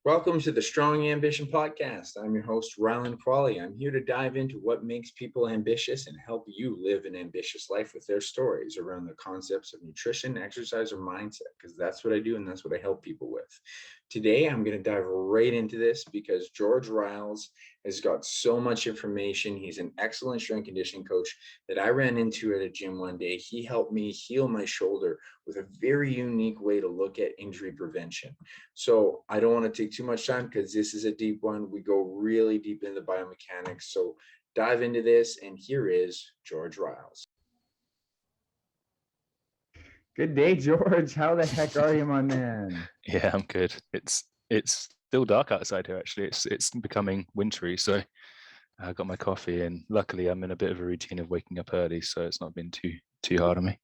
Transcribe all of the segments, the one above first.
Welcome to the Strong Ambition Podcast. I'm your host, Rylan Crawley. I'm here to dive into what makes people ambitious and help you live an ambitious life with their stories around the concepts of nutrition, exercise, or mindset, because that's what I do and that's what I help people with. Today, I'm going to dive right into this because George Ryles has got so much information. He's an excellent strength conditioning coach that I ran into at a gym one day. He helped me heal my shoulder with a very unique way to look at injury prevention. So I don't want to take too much time because this is a deep one. We go really deep into biomechanics. So dive into this. And here is George Ryles. Good day, George. How the heck are you, my man? Yeah, I'm good. It's still dark outside here. Actually, it's becoming wintry. So I got my coffee, and luckily I'm in a bit of a routine of waking up early, so it's not been too hard on me.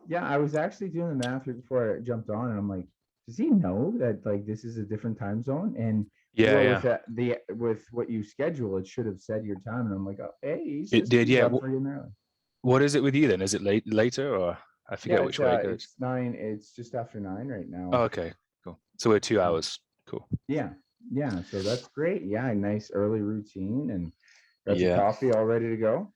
Yeah, I was actually doing the math before I jumped on, and I'm like, does he know that like this is a different time zone? And Yeah. with what you schedule, it should have said your time. And I'm like, oh, hey, It did. he's Yeah. up for getting early. What is it with you then? Is it later, or I forget which way it goes? It's 9. It's just after 9 right now. Oh, okay, cool. So we're 2 hours. Cool. Yeah. So that's great. Yeah, nice early routine, and got your coffee all ready to go.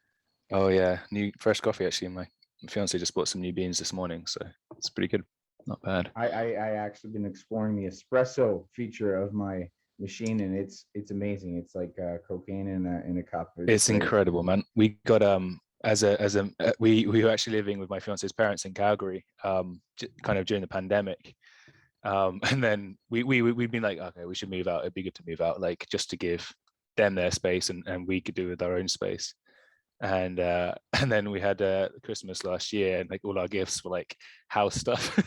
Oh yeah, new fresh coffee actually. My fiance just bought some new beans this morning, so it's pretty good. Not bad. I actually been exploring the espresso feature of my machine, and it's amazing. It's like cocaine in a cup. It's incredible, man. We got we were actually living with my fiance's parents in Calgary, kind of during the pandemic, and then we'd been like, okay, we should move out. It'd be good to move out, like just to give them their space, and we could do with our own space. And then we had Christmas last year, and like all our gifts were like house stuff.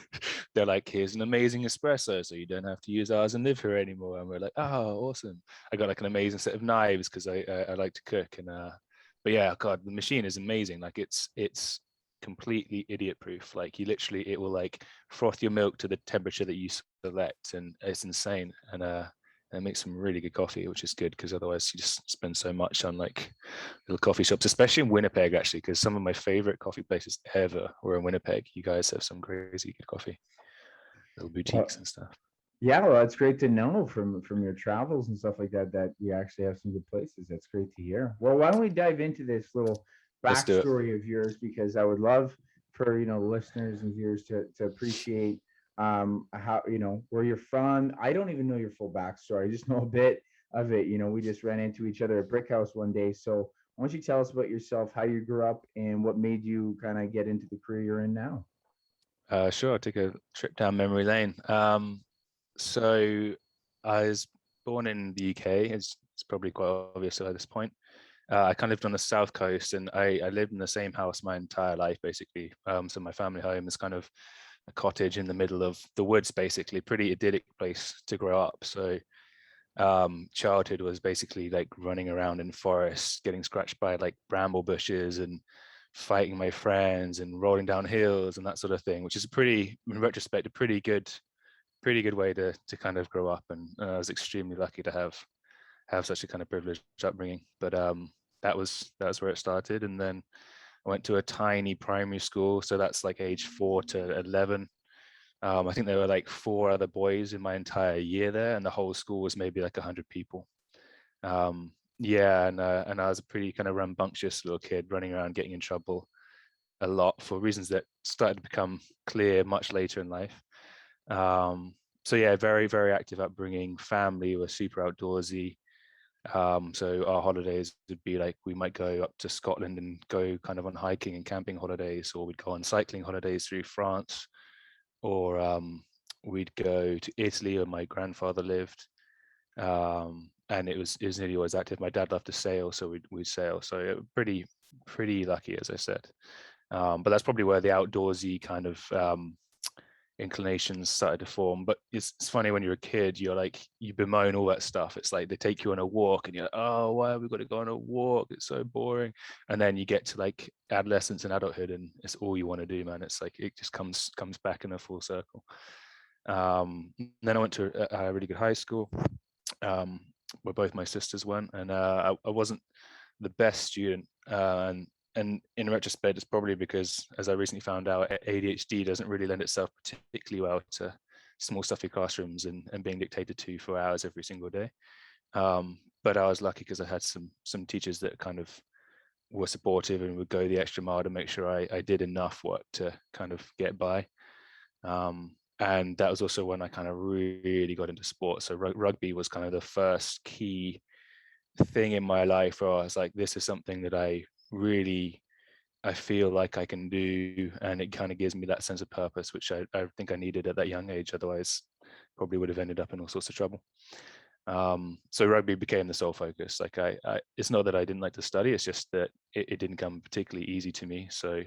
They're like, here's an amazing espresso, so you don't have to use ours and live here anymore. And we're like, oh, awesome. I got like an amazing set of knives because I like to cook. And but yeah, God, the machine is amazing. Like it's completely idiot proof. Like it will like froth your milk to the temperature that you select, and it's insane. And it makes some really good coffee, which is good because otherwise you just spend so much on like little coffee shops, especially in Winnipeg, actually, because some of my favorite coffee places ever were in Winnipeg. You guys have some crazy good coffee, little boutiques and stuff. Yeah, well, it's great to know from your travels and stuff like that you actually have some good places. That's great to hear. Well, why don't we dive into this little backstory of yours, because I would love for listeners and viewers to appreciate how where you're from. I don't even know your full backstory. I just know a bit of it. We just ran into each other at Brick House one day. So why don't you tell us about yourself, how you grew up, and what made you kind of get into the career you're in now? Sure, I'll take a trip down memory lane. So I was born in the UK. It's probably quite obvious at this point. I kind of lived on the south coast, and I lived in the same house my entire life, basically. So my family home is kind of a cottage in the middle of the woods, basically. Pretty idyllic place to grow up. So childhood was basically like running around in forests, getting scratched by like bramble bushes, and fighting my friends, and rolling down hills and that sort of thing, which is in retrospect, a pretty good way to kind of grow up. And I was extremely lucky to have such a kind of privileged upbringing. But that was where it started. And then I went to a tiny primary school, so that's like age 4 to 11. I think there were like 4 other boys in my entire year there, and the whole school was maybe like 100 people. And I was a pretty kind of rambunctious little kid, running around getting in trouble a lot for reasons that started to become clear much later in life. So yeah, very, very active upbringing. Family were super outdoorsy. So our holidays would be like, we might go up to Scotland and go kind of on hiking and camping holidays, or we'd go on cycling holidays through France, or we'd go to Italy where my grandfather lived. And it was nearly always active. My dad loved to sail, so we'd sail. So pretty lucky, as I said. But that's probably where the outdoorsy kind of inclinations started to form. But it's funny, when you're a kid, you're like, you bemoan all that stuff. It's like they take you on a walk and you're like, oh, why have we got to go on a walk? It's so boring. And then you get to like adolescence and adulthood, and it's all you want to do, man. It's like it just comes back in a full circle. Then I went to a really good high school, where both my sisters went, and I wasn't the best student, and in retrospect, it's probably because, as I recently found out, ADHD doesn't really lend itself particularly well to small stuffy classrooms and being dictated to for hours every single day. But I was lucky because I had some teachers that kind of were supportive and would go the extra mile to make sure I did enough work to kind of get by. And that was also when I kind of really got into sports. So rugby was kind of the first key thing in my life where I was like, this is something that I feel like I can do, and it kind of gives me that sense of purpose, which I think I needed at that young age. Otherwise, probably would have ended up in all sorts of trouble. So rugby became the sole focus. Like it's not that I didn't like to study, it's just that it didn't come particularly easy to me. So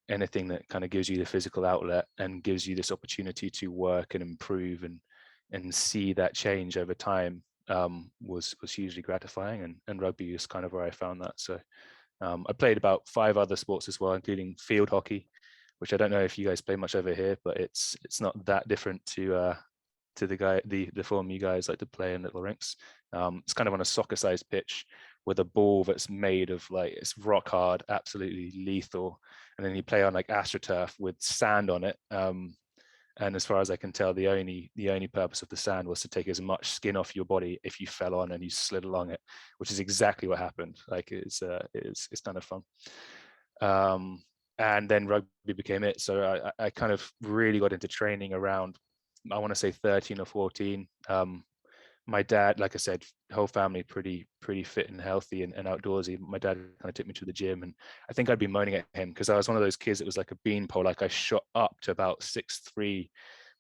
anything that kind of gives you the physical outlet and gives you this opportunity to work and improve and see that change over time was hugely gratifying. And rugby is kind of where I found that. So I played about 5 other sports as well, including field hockey, which I don't know if you guys play much over here, but it's not that different to the form you guys like to play in little rinks. It's kind of on a soccer-sized pitch with a ball that's made of, like, it's rock hard, absolutely lethal, and then you play on like AstroTurf with sand on it. And as far as I can tell, the only purpose of the sand was to take as much skin off your body if you fell on and you slid along it, which is exactly what happened. Like it's kind of fun. And then rugby became it. So I kind of really got into training around, I want to say 13 or 14. My dad, like I said, whole family pretty fit and healthy and outdoorsy. My dad kind of took me to the gym, and I think I'd be moaning at him because I was one of those kids that was like a beanpole. Like I shot up to about 6'3"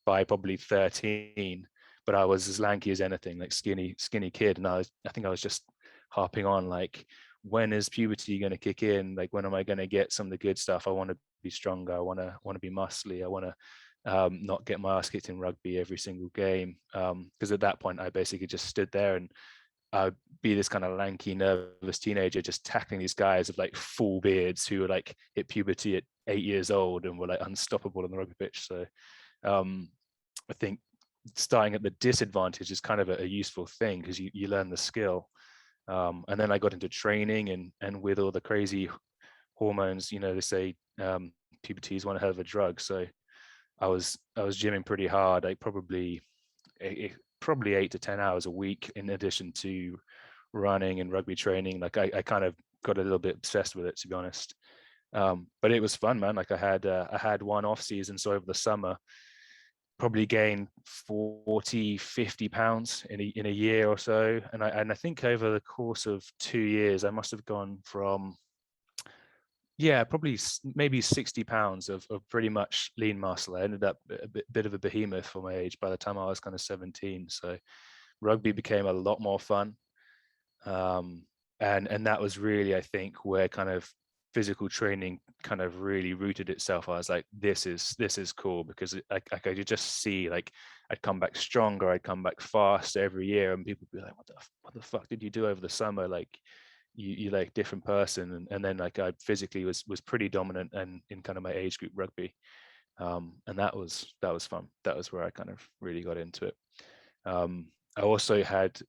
by probably 13, but I was as lanky as anything, like skinny kid. And I think I was just harping on, like, when is puberty going to kick in? Like, when am I going to get some of the good stuff? I want to be stronger. I want to be muscly. I want to not get my ass kicked in rugby every single game. Because at that point, I basically just stood there and I'd be this kind of lanky, nervous teenager just tackling these guys with like full beards who were like hit puberty at 8 years old and were like unstoppable on the rugby pitch. So I think starting at the disadvantage is kind of a useful thing because you learn the skill. And then I got into training, and with all the crazy hormones, they say puberty is one hell of a drug. So I was gymming pretty hard. I probably 8 to 10 hours a week in addition to running and rugby training. Like I kind of got a little bit obsessed with it, to be honest. But it was fun, man. Like I had one off season, so over the summer probably gained 40, 50 pounds in a year or so. And I think over the course of 2 years, I must have gone from, probably maybe 60 pounds of pretty much lean muscle. I ended up a bit of a behemoth for my age by the time I was kind of 17. So rugby became a lot more fun. And that was really, I think, where kind of physical training kind of really rooted itself. I was like, this is cool, because I could just see, like, I'd come back stronger, I'd come back faster every year, and people would be like, what the fuck did you do over the summer? Like, you like different person. And then like I physically was pretty dominant and in kind of my age group rugby. And that was fun. That was where I kind of really got into it. I also had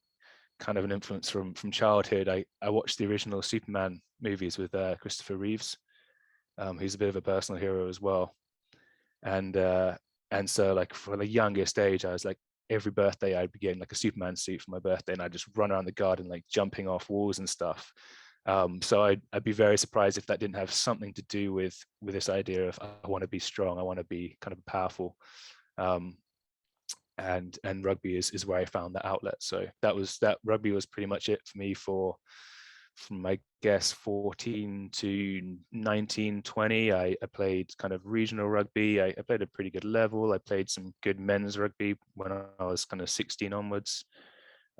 kind of an influence from childhood. I watched the original Superman movies with Christopher Reeves. He's a bit of a personal hero as well. And so, like, for the youngest age, I was like, every birthday I'd be getting like a Superman suit for my birthday, and I'd just run around the garden like jumping off walls and stuff. So I'd be very surprised if that didn't have something to do with this idea of, I want to be strong, I want to be kind of powerful. And rugby is where I found that outlet. So that rugby was pretty much it for me from I guess 14 to 19, 20. I played kind of regional rugby. I played a pretty good level. I played some good men's rugby when I was kind of 16 onwards.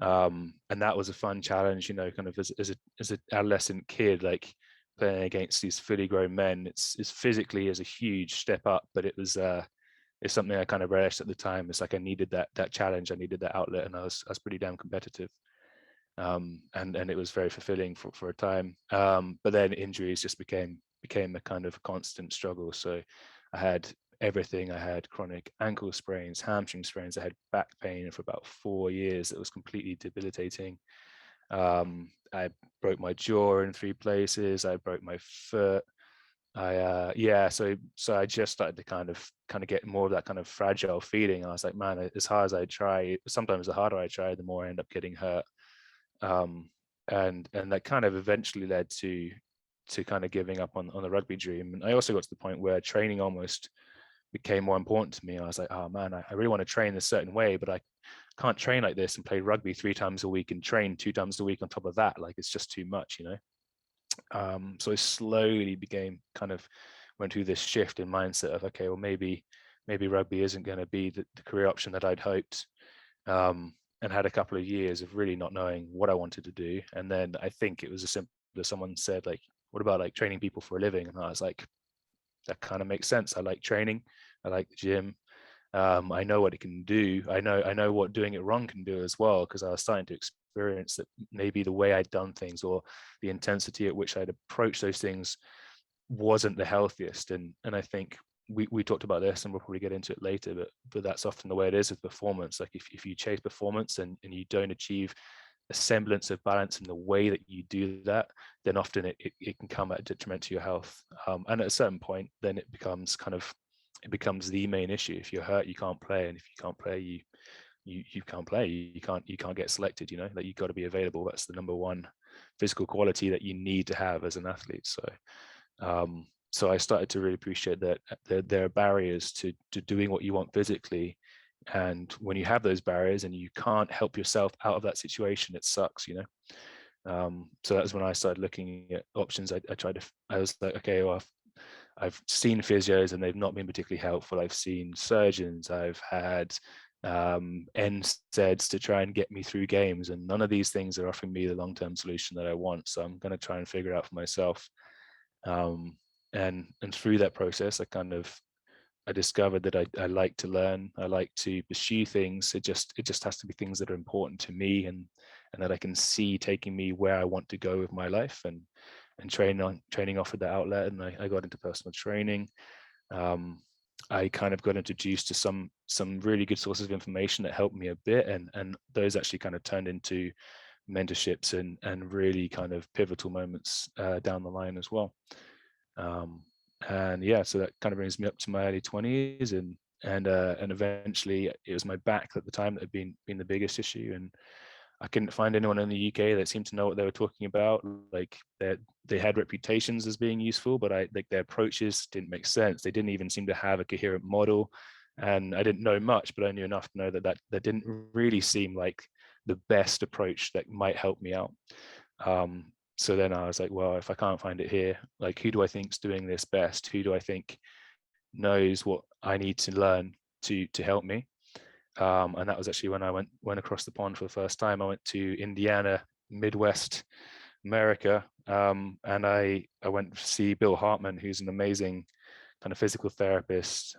And that was a fun challenge, kind of as an adolescent kid, like playing against these fully grown men. It's physically is a huge step up, but it's something I kind of relished at the time. It's like I needed that challenge, I needed that outlet, and I was pretty damn competitive. And it was very fulfilling for a time. But then injuries just became a kind of constant struggle. So I had everything. I had chronic ankle sprains, hamstring sprains. I had back pain for about 4 years that was completely debilitating. I broke my jaw in 3 places. I broke my foot. So I just started to kind of get more of that kind of fragile feeling. I was like, man, as hard as I try, sometimes the harder I try, the more I end up getting hurt. And that kind of eventually led to kind of giving up on the rugby dream. And I also got to the point where training almost became more important to me. I was like, oh man, I really want to train a certain way, but I can't train like this and play rugby 3 times a week and train 2 times a week on top of that. Like, it's just too much, you know? So I slowly went through this shift in mindset of, okay, well, maybe rugby isn't going to be the career option that I'd hoped, and had a couple of years of really not knowing what I wanted to do. And then I think it was as simple as someone said, like, what about like training people for a living? And I was like, that kind of makes sense. I like training. I like the gym. I know what it can do. I know what doing it wrong can do as well, because I was starting to experience that maybe the way I'd done things or the intensity at which I'd approached those things wasn't the healthiest. And I think we talked about this, and we'll probably get into it later, but that's often the way it is with performance. Like, if you chase performance and you don't achieve a semblance of balance in the way that you do that, then often it can come at a detriment to your health. And at a certain point, then it becomes the main issue. If you're hurt, you can't play, and if you can't play, you can't play. You can't get selected. You know, that you've got to be available. That's the number one physical quality that you need to have as an athlete. So I started to really appreciate that there are barriers to doing what you want physically. And when you have those barriers and you can't help yourself out of that situation, it sucks, you know? So that was when I started looking at options. I was like, okay, well, I've seen physios and they've not been particularly helpful. I've seen surgeons. I've had NSAIDs to try and get me through games, and none of these things are offering me the long-term solution that I want. So I'm going to try and figure it out for myself. And through that process, I discovered that I like to learn. I like to pursue things. It just has to be things that are important to me, and that I can see taking me where I want to go with my life. And training offered that outlet, and I got into personal training. I kind of got introduced to some really good sources of information that helped me a bit, and those actually kind of turned into mentorships and really kind of pivotal moments down the line as well. And yeah, so that kind of brings me up to my early 20s, and eventually it was my back at the time that had been the biggest issue, and I couldn't find anyone in the UK that seemed to know what they were talking about. Like, they had reputations as being useful, but their approaches didn't make sense. They didn't even seem to have a coherent model, and I didn't know much, but I knew enough to know that didn't really seem like the best approach that might help me out. So then I was like, well, if I can't find it here, like, who do I think's doing this best? Who do I think knows what I need to learn to help me? And that was actually when I went across the pond for the first time. I went to Indiana, Midwest America, and I went to see Bill Hartman, who's an amazing kind of physical therapist.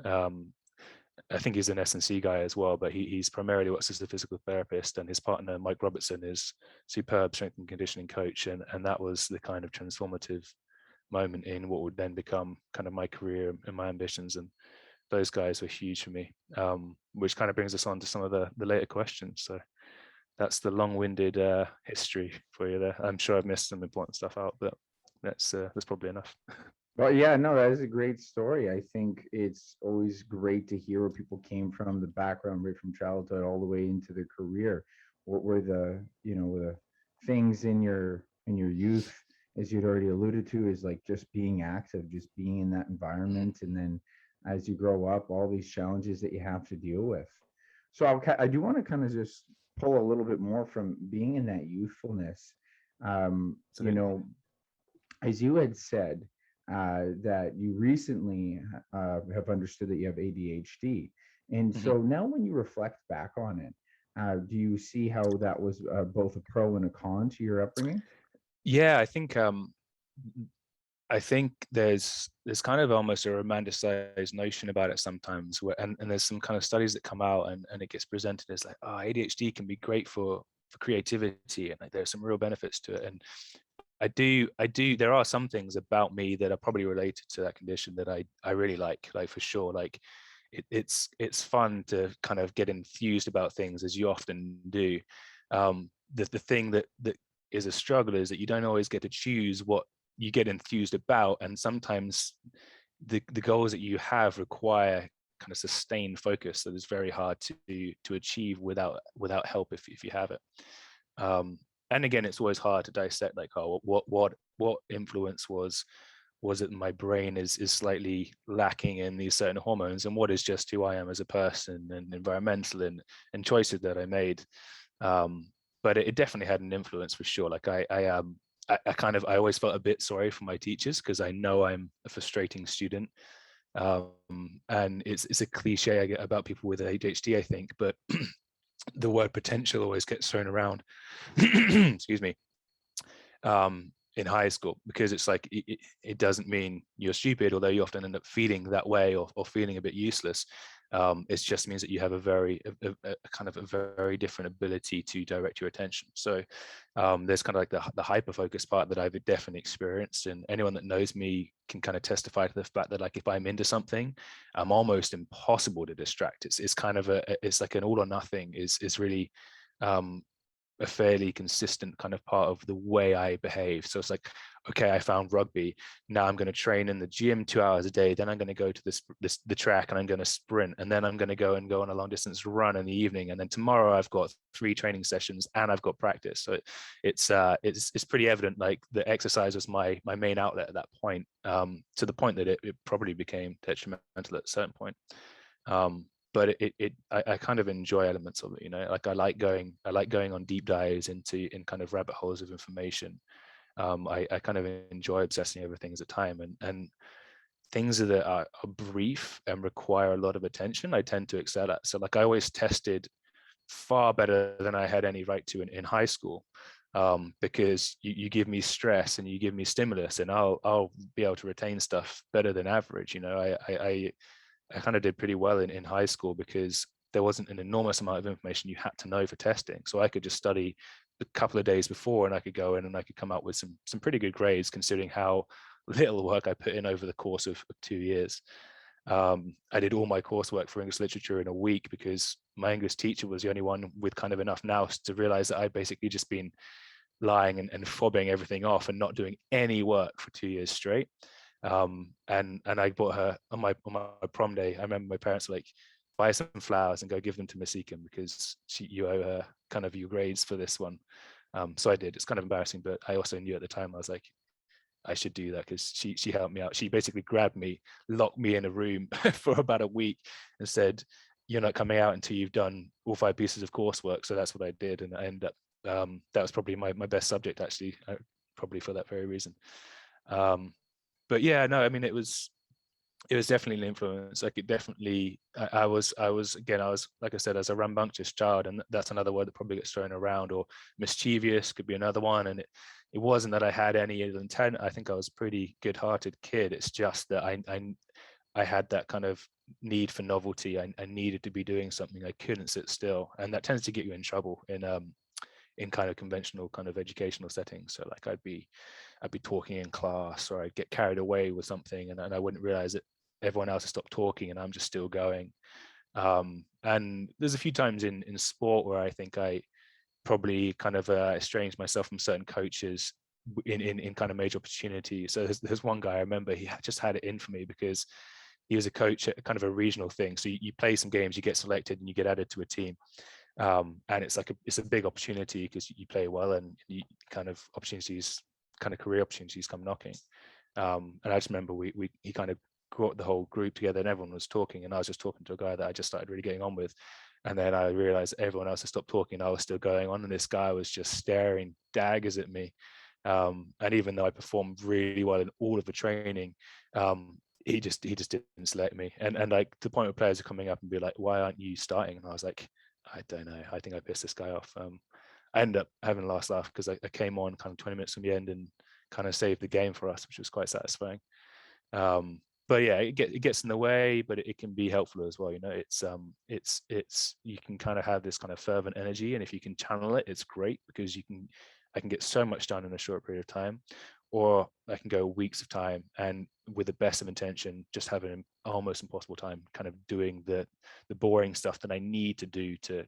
I think he's an S&C guy as well, but he's primarily works as a physical therapist, and his partner Mike Robertson is superb strength and conditioning coach, and that was the kind of transformative moment in what would then become kind of my career and my ambitions. And those guys were huge for me, which kind of brings us on to some of the later questions. So that's the long-winded history for you there. I'm sure I've missed some important stuff out, but that's probably enough. Well, yeah, no, that is a great story. I think it's always great to hear where people came from, the background, right from childhood all the way into their career. What were the things in your youth, as you'd already alluded to, is like just being active, just being in that environment, and then as you grow up, all these challenges that you have to deal with. So I do want to kind of just pull a little bit more from being in that youthfulness. As you had said, that you recently have understood that you have ADHD. And so now when you reflect back on it, do you see how that was both a pro and a con to your upbringing? Yeah, I think there's kind of almost a romanticized notion about it sometimes, and there's some kind of studies that come out, and it gets presented as like, oh, ADHD can be great for creativity, and like there's some real benefits to it. And I do, there are some things about me that are probably related to that condition that I really like for sure. Like it's fun to kind of get enthused about things, as you often do. The thing that is a struggle is that you don't always get to choose what you get enthused about, and sometimes the goals that you have require kind of sustained focus that is very hard to achieve without help if you have it. And again, it's always hard to dissect, like, oh, what influence was it my brain is slightly lacking in these certain hormones, and what is just who I am as a person and environmental and choices that I made. But it definitely had an influence for sure. Like I always felt a bit sorry for my teachers because I know I'm a frustrating student. And it's a cliche I get about people with ADHD, I think, but the word potential always gets thrown around. Excuse me. In high school, because it's like it doesn't mean you're stupid, although you often end up feeling that way or feeling a bit useless. It just means that you have a kind of a very different ability to direct your attention. So there's kind of like the hyper focus part that I've definitely experienced, and anyone that knows me can kind of testify to the fact that, like, if I'm into something, I'm almost impossible to distract. It's kind of it's like an all or nothing is really a fairly consistent kind of part of the way I behave. So it's like, okay, I found rugby. Now I'm going to train in the gym 2 hours a day. Then I'm going to go to the track and I'm going to sprint. And then I'm going to go on a long distance run in the evening. And then tomorrow I've got 3 training sessions and I've got practice. So it's pretty evident, like, the exercise was my main outlet at that point, to the point that it probably became detrimental at a certain point. But I kind of enjoy elements of it, you know. Like I like going on deep dives in kind of rabbit holes of information. I kind of enjoy obsessing over things at time, and things that are brief and require a lot of attention, I tend to excel at. So like I always tested far better than I had any right to in high school, because you give me stress and you give me stimulus, and I'll be able to retain stuff better than average. You know, I kind of did pretty well in high school because there wasn't an enormous amount of information you had to know for testing. So I could just study a couple of days before and I could go in and I could come out with some pretty good grades, considering how little work I put in over the course of 2 years. I did all my coursework for English literature in a week because my English teacher was the only one with kind of enough nous to realize that I'd basically just been lying and fobbing everything off and not doing any work for 2 years straight. And I bought her on my prom day. I remember my parents were like, buy some flowers and go give them to Miss Eakin because you owe her kind of your grades for this one. So I did. It's kind of embarrassing, but I also knew at the time, I was like, I should do that because she helped me out. She basically grabbed me, locked me in a room for about a week and said, you're not coming out until you've done all 5 pieces of coursework. So that's what I did. And I ended up, that was probably my best subject, actually, probably for that very reason. But yeah, no, I mean, it was definitely an influence. Like, it definitely, I was like I said, as a rambunctious child, and that's another word that probably gets thrown around, or mischievous could be another one. And it wasn't that I had any ill intent. I think I was a pretty good-hearted kid. It's just that I had that kind of need for novelty. I needed to be doing something. I couldn't sit still, and that tends to get you in trouble in kind of conventional kind of educational settings. So like I'd be talking in class, or I'd get carried away with something, and I wouldn't realize that everyone else has stopped talking and I'm just still going. And there's a few times in sport where I think I probably kind of estranged myself from certain coaches in kind of major opportunities. So there's one guy I remember, he just had it in for me because he was a coach at kind of a regional thing. So you play some games, you get selected, and you get added to a team. And it's like it's a big opportunity because you play well, and you kind of career opportunities come knocking. And I just remember he kind of brought the whole group together and everyone was talking, and I was just talking to a guy that I just started really getting on with. And then I realized everyone else had stopped talking. I was still going on, and this guy was just staring daggers at me. And even though I performed really well in all of the training, he just didn't select me. And like, to the point where players are coming up and be like, why aren't you starting? And I was like, I don't know. I think I pissed this guy off. I ended up having a last laugh because I came on kind of 20 minutes from the end and kind of saved the game for us, which was quite satisfying. But yeah, it gets in the way, but it can be helpful as well. You know, it's you can kind of have this kind of fervent energy, and if you can channel it, it's great because I can get so much done in a short period of time, or I can go weeks of time and with the best of intention, just have an almost impossible time kind of doing the boring stuff that I need to do to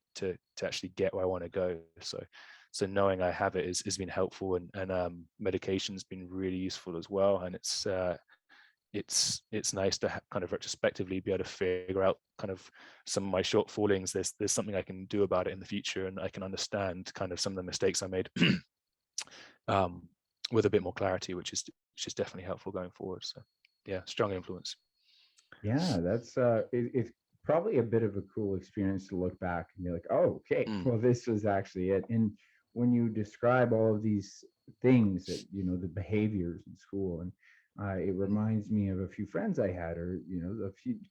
actually get where I want to go. So So knowing I have it has been helpful, and medication's been really useful as well. And it's nice to kind of retrospectively be able to figure out kind of some of my shortfallings. There's something I can do about it in the future, and I can understand kind of some of the mistakes I made um, with a bit more clarity, which is definitely helpful going forward. So yeah, strong influence. Yeah, that's it's probably a bit of a cool experience to look back and be like, oh, okay, well, this was actually it. And when you describe all of these things that, the behaviors in school, and it reminds me of a few friends I had, or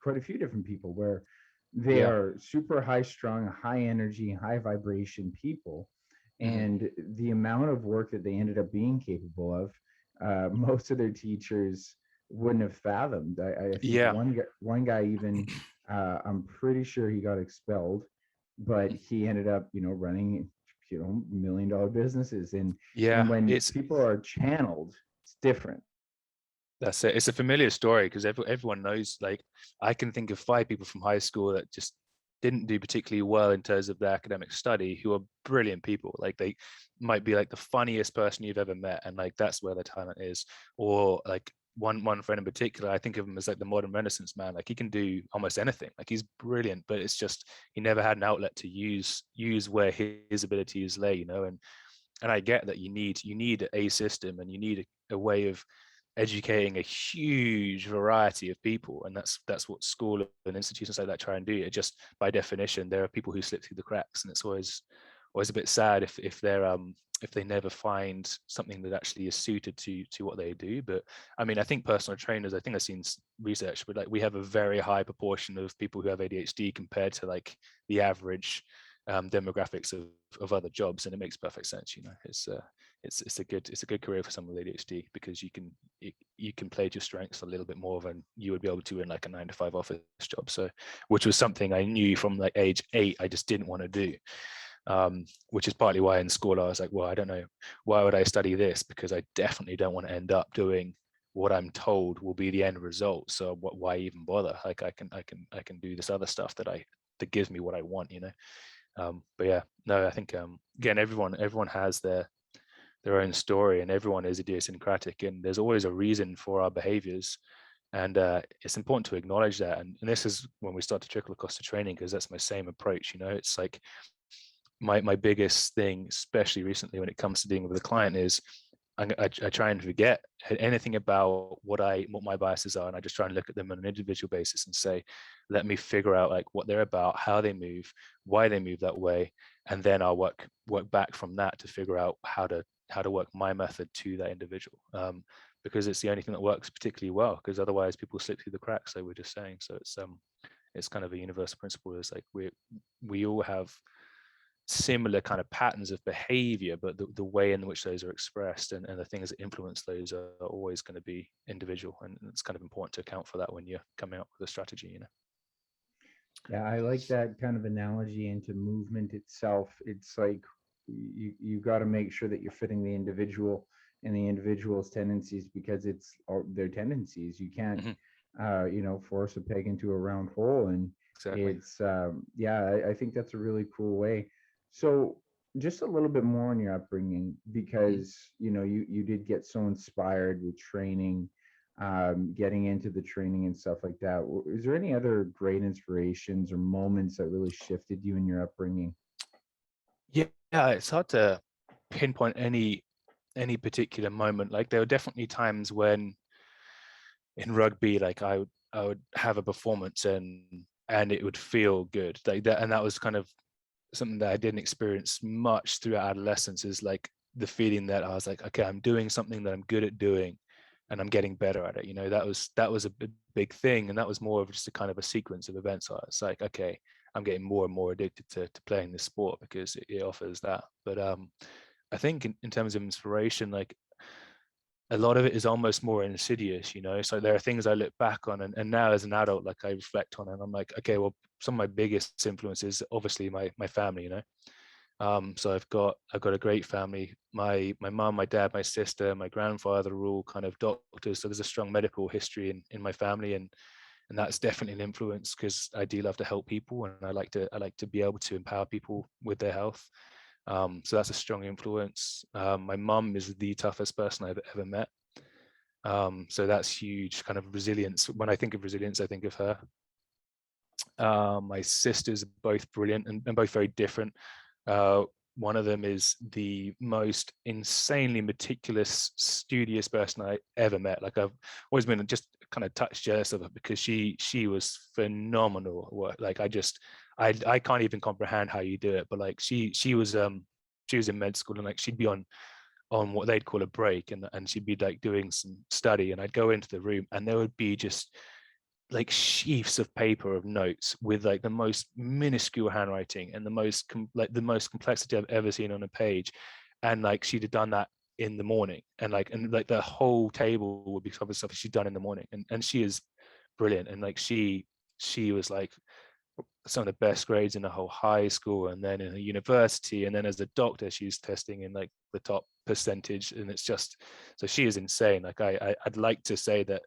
quite a few different people where they Yeah. are super high strung, high energy, high vibration people, and the amount of work that they ended up being capable of, most of their teachers wouldn't have fathomed. I think Yeah. one guy even, I'm pretty sure he got expelled, but he ended up running $1 million businesses. And Yeah, when people are channeled, it's different. that's it. It's a familiar story because everyone knows. Like, I can think of 5 people from high school that just didn't do particularly well in terms of their academic study, who are brilliant people. Like, they might be like the funniest person you've ever met, and like that's where their talent is. Or like one friend in particular, I think of him as like the modern Renaissance man. Like, he can do almost anything. Like, he's brilliant, but it's just he never had an outlet to use where his abilities lay. And I get that you need a system, and you need a way of educating a huge variety of people, and that's what school and institutions like that try and do. It just, by definition, there are people who slip through the cracks, and it's always a bit sad if they never find something that actually is suited to what they do. But I mean, I think personal trainers, I think I've seen research, but like we have a very high proportion of people who have ADHD compared to like the average demographics of other jobs, and it makes perfect sense. It's a good career for someone with ADHD, because you can play to your strengths a little bit more than you would be able to in like a 9-to-5 office job. So, which was something I knew from like age 8 I just didn't want to do. Which is partly why in school I was like, well, I don't know, why would I study this? Because I definitely don't want to end up doing what I'm told will be the end result. So why even bother? Like, I can do this other stuff that gives me what I want. But yeah, no, I think again, everyone has their own story, and everyone is idiosyncratic, and there's always a reason for our behaviors. And it's important to acknowledge that. And this is when we start to trickle across to training, because that's my same approach. It's like my biggest thing, especially recently when it comes to dealing with a client, is I try and forget anything about what my biases are, and I just try and look at them on an individual basis and say, let me figure out like what they're about, how they move, why they move that way, and then I'll work back from that to figure out how to work my method to that individual, because it's the only thing that works particularly well. Because otherwise, people slip through the cracks, like we're just saying. So it's kind of a universal principle. It's like we all have similar kind of patterns of behavior, but the way in which those are expressed and the things that influence those are always going to be individual, and it's kind of important to account for that when you're coming up with a strategy. Yeah, I like that kind of analogy into movement itself. It's like you got to make sure that you're fitting the individual and the individual's tendencies, because it's all their tendencies. You can't force a peg into a round hole. And Exactly. it's yeah, I think that's a really cool way. So just a little bit more on your upbringing, because you did get so inspired with training, getting into the training and stuff like that. Is there any other great inspirations or moments that really shifted you in your upbringing? Yeah, it's hard to pinpoint any particular moment. Like, there were definitely times when in rugby, like I would have a performance, and it would feel good like that, and that was kind of something that I didn't experience much throughout adolescence, is like the feeling that I was like, okay, I'm doing something that I'm good at doing, and I'm getting better at it. That was a big thing, and that was more of just a kind of a sequence of events. So it's like, okay, I'm getting more and more addicted to playing this sport because it offers that. But I think in terms of inspiration, like a lot of it is almost more insidious. So there are things I look back on, and now as an adult, like I reflect on, and I'm like, okay, well, some of my biggest influences, obviously my family. So I've got a great family. My mom, my dad, my sister, my grandfather are all kind of doctors, so there's a strong medical history in my family, and that's definitely an influence, because I do love to help people, and I like to be able to empower people with their health. So that's a strong influence. My mum is the toughest person I've ever met. So that's huge, kind of resilience. When I think of resilience, I think of her. My sisters are both brilliant and both very different. One of them is the most insanely meticulous, studious person I ever met. Like, I've always been just kind of touched jealous of her because she was phenomenal at work. Like, I can't even comprehend how you do it. But like, she was in med school, and like she'd be on what they'd call a break, and she'd be like doing some study, and I'd go into the room and there would be just like sheafs of paper of notes with like the most minuscule handwriting and the most complexity I've ever seen on a page. And like, she'd have done that in the morning, and like the whole table would be covered stuff she'd done in the morning. And she is brilliant. And like, she was like some of the best grades in the whole high school, and then in a university, and then as a doctor she's testing in like the top percentage. And it's just, so she is insane. Like, I'd like to say that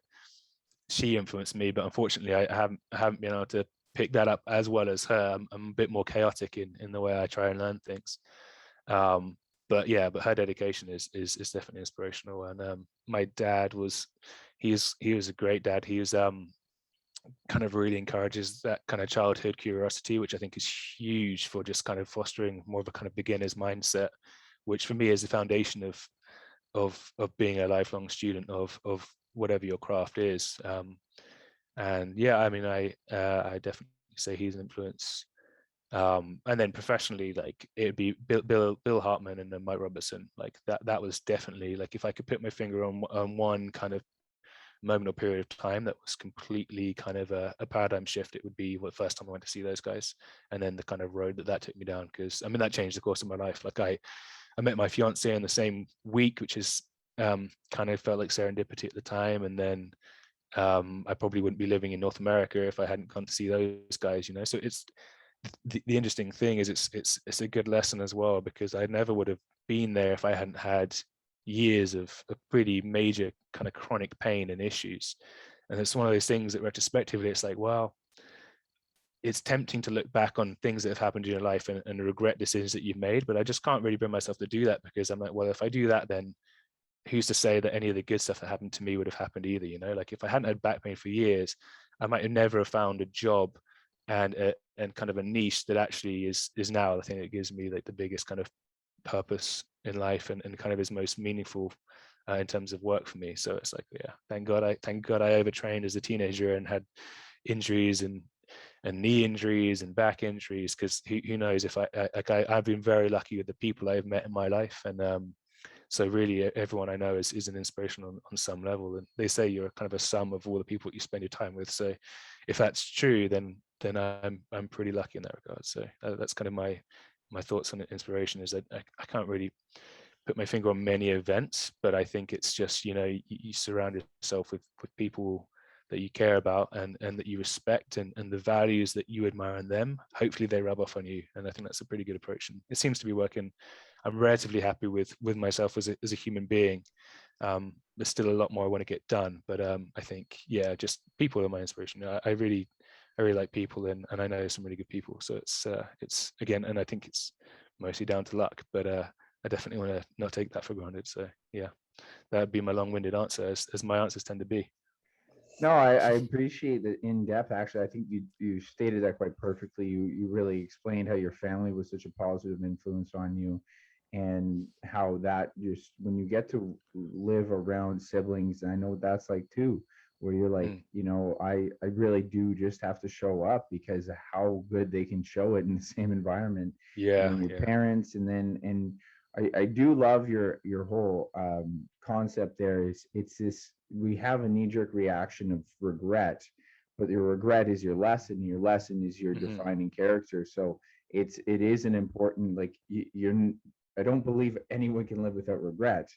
she influenced me, but unfortunately I haven't been able to pick that up as well as her. I'm a bit more chaotic in the way I try and learn things. But yeah, but her dedication is definitely inspirational. And my dad was, he was a great dad. He was kind of really encourages that kind of childhood curiosity, which I think is huge for just kind of fostering more of a kind of beginner's mindset, which for me is the foundation of being a lifelong student of whatever your craft is. And yeah, I mean, I definitely say he's an influence. And then professionally, like, it'd be Bill Hartman and then Mike Robertson. Like, that was definitely, like, if I could put my finger on one kind of moment or period of time that was completely kind of a paradigm shift, it would be the first time I went to see those guys, and then the kind of road that took me down. Because I mean, that changed the course of my life. Like, I met my fiance in the same week, which is kind of felt like serendipity at the time. And then I probably wouldn't be living in North America if I hadn't gone to see those guys, you know. So it's the interesting thing is it's a good lesson as well, because I never would have been there if I hadn't had years of a pretty major kind of chronic pain and issues. And it's one of those things that retrospectively, it's like, wow, it's tempting to look back on things that have happened in your life and regret decisions that you've made. But I just can't really bring myself to do that, because I'm like, well, if I do that, then who's to say that any of the good stuff that happened to me would have happened either? You know, like, if I hadn't had back pain for years, I might have never found a job and kind of a niche that actually is now the thing that gives me like the biggest kind of purpose in life, and kind of is most meaningful in terms of work for me. So it's like, yeah, thank God I overtrained as a teenager and had injuries and knee injuries and back injuries, because who knows if I've been very lucky with the people I've met in my life. And so really everyone I know is an inspiration on some level. And they say you're kind of a sum of all the people you spend your time with. So if that's true, then I'm pretty lucky in that regard. So that's kind of my thoughts on inspiration, is that I can't really put my finger on many events, but I think it's just, you know, you surround yourself with people that you care about and that you respect, and the values that you admire in them. Hopefully they rub off on you. And I think that's a pretty good approach, and it seems to be working. I'm relatively happy with myself as a human being. There's still a lot more I want to get done, but I think, yeah, just people are my inspiration. I really like people, and I know some really good people. So it's again, and I think it's mostly down to luck, but I definitely want to not take that for granted. So yeah, that'd be my long-winded answer, as my answers tend to be. No, I appreciate the in depth. Actually, I think you stated that quite perfectly. You really explained how your family was such a positive influence on you, and how that just when you get to live around siblings, and I know what that's like too, where you're like, I really do just have to show up because of how good they can show it in the same environment, and Yeah, then your yeah. parents, and then and I do love your whole concept there. Is it's this, we have a knee-jerk reaction of regret, but your regret is your lesson. Your lesson is your Mm-hmm. defining character. So it is an important, like, you're I don't believe anyone can live without regret,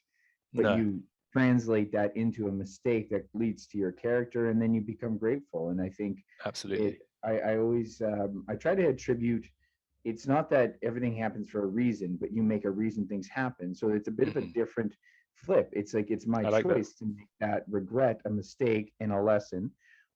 but No, you translate that into a mistake that leads to your character, and then you become grateful. And I think absolutely. I always I try to attribute, it's not that everything happens for a reason, but you make a reason things happen. So it's a bit of a Mm-hmm. different flip. It's like it's my I like that. choice to make that regret a mistake and a lesson,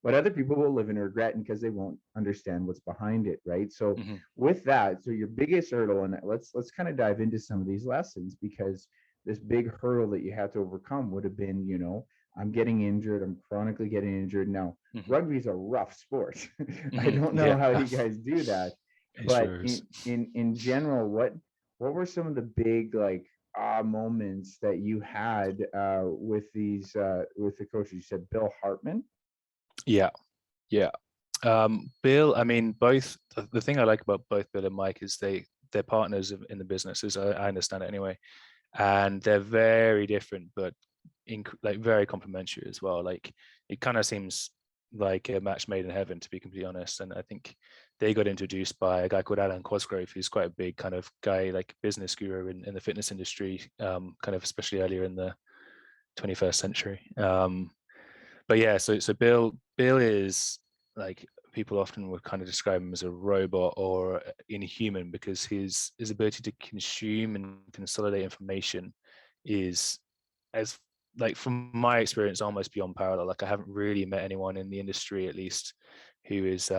but other people will live in regret because they won't understand what's behind it, right? So Mm-hmm. with that, so your biggest hurdle, and let's kind of dive into some of these lessons, because this big hurdle that you had to overcome would have been, I'm getting injured, I'm chronically getting injured. Now, Mm-hmm. rugby is a rough sport. I Mm-hmm. don't know Yeah, how you guys do that, it but sure is. in general, what were some of the big like moments that you had with these with the coaches? You said Bill Hartman. Yeah, yeah. Bill, I mean, both. The thing I like about both Bill and Mike is they're partners in the business, as I understand it anyway, and they're very different, but like very complementary as well. Like it kind of seems like a match made in heaven, to be completely honest. And I think they got introduced by a guy called Alan Cosgrove, who's quite a big kind of guy, like business guru in the fitness industry, kind of especially earlier in the 21st century. But yeah, so Bill is like, people often would kind of describe him as a robot or inhuman, because his ability to consume and consolidate information is, as like from my experience, almost beyond parallel. Like I haven't really met anyone in the industry, at least, who is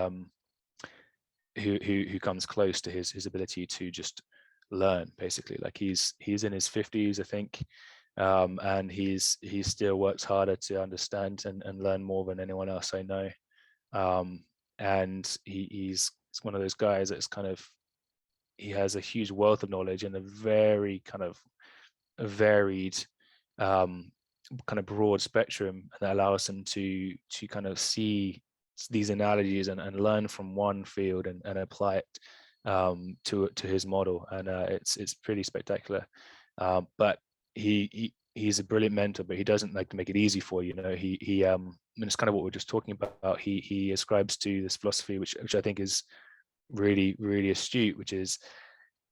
who comes close to his ability to just learn, basically. Like he's in his 50s, I think, and he still works harder to understand and learn more than anyone else I know. And he's one of those guys that's kind of, he has a huge wealth of knowledge and a very kind of varied, um, kind of broad spectrum that allows him to kind of see these analogies and learn from one field and apply it to his model. And it's pretty spectacular. But he's a brilliant mentor, but he doesn't like to make it easy for you. And it's kind of what we're just talking about. He ascribes to this philosophy, which I think is really, really astute, which is,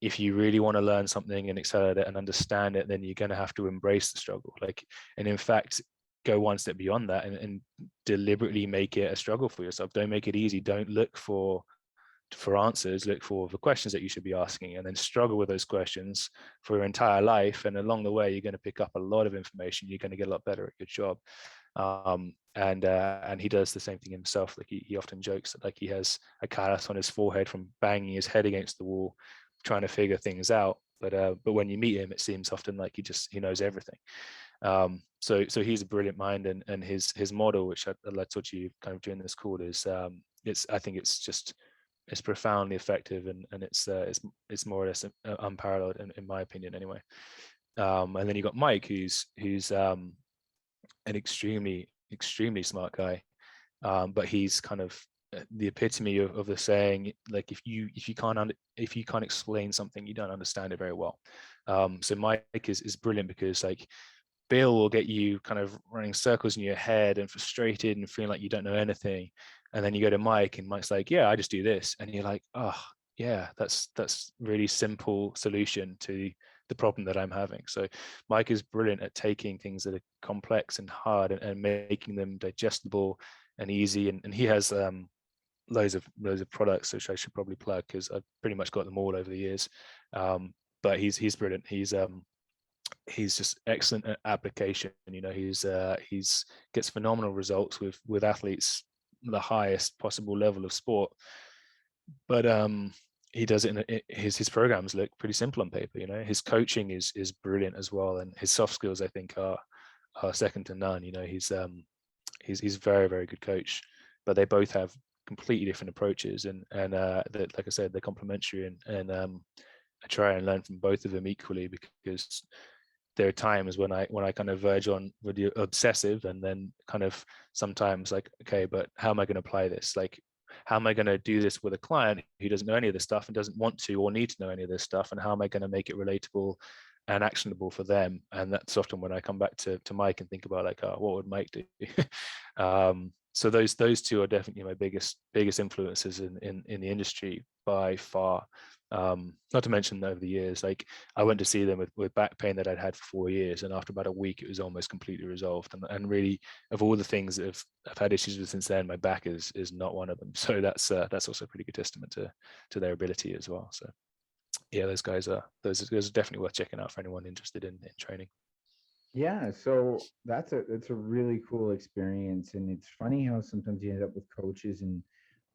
if you really want to learn something and excel at it and understand it, then you're going to have to embrace the struggle. Like, and in fact, go one step beyond that and deliberately make it a struggle for yourself. Don't make it easy. Don't look for answers. Look for the questions that you should be asking, and then struggle with those questions for your entire life. And along the way, you're going to pick up a lot of information. You're going to get a lot better at your job. And he does the same thing himself. Like he often jokes that like he has a callus on his forehead from banging his head against the wall trying to figure things out. But when you meet him, it seems often like he knows everything. So he's a brilliant mind, and his model, which I taught you kind of during this call, is I think it's profoundly effective, and it's more or less unparalleled in my opinion anyway. And then you got Mike, who's an extremely smart guy, but he's kind of the epitome of the saying, like, if you can't explain something, you don't understand it very well. So Mike is brilliant, because like Bill will get you kind of running circles in your head and frustrated and feeling like you don't know anything, and then you go to Mike and Mike's like, yeah, I just do this, and you're like, oh yeah, that's really simple solution to the problem that I'm having. So Mike is brilliant at taking things that are complex and hard and making them digestible and easy. And he has loads of products, which I should probably plug, because I've pretty much got them all over the years. But he's brilliant. He's just excellent at application. He's gets phenomenal results with athletes, the highest possible level of sport. But he does it his programs look pretty simple on paper. His coaching is brilliant as well, and his soft skills, I think, are second to none. He's very, very good coach, but they both have completely different approaches, and like I said, they're complementary, and I try and learn from both of them equally, because there are times when I kind of verge on with the obsessive, and then kind of sometimes like, okay, but how am I going to apply this? Like, how am I going to do this with a client who doesn't know any of this stuff and doesn't want to or need to know any of this stuff? And how am I going to make it relatable and actionable for them? And that's often when I come back to Mike and think about, like, oh, what would Mike do? So those two are definitely my biggest influences in the industry by far. Not to mention, over the years, like, I went to see them with back pain that I'd had for 4 years, and after about a week it was almost completely resolved. And really, of all the things that I've had issues with since then, my back is not one of them. So that's also a pretty good testament to their ability as well. So yeah, those guys are definitely worth checking out for anyone interested in training. Yeah, so that's a really cool experience, and it's funny how sometimes you end up with coaches, and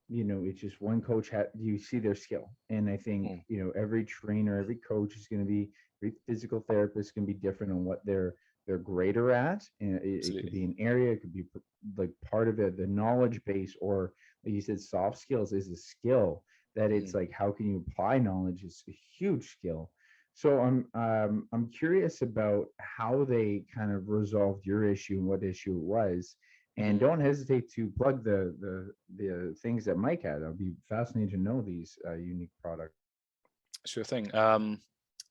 it's just one coach you see their skill, and I think Mm, every trainer, every coach is going to be, every physical therapist can be different on what they're greater at, and it could absolutely. be an area, it could be like part of it, the knowledge base, or like you said, soft skills is a skill that it's Mm, like how can you apply knowledge is a huge skill. So I'm curious about how they kind of resolved your issue and what issue it was, and mhm. don't hesitate to plug the things that Mike had. I'll be fascinated to know these unique products. Sure thing.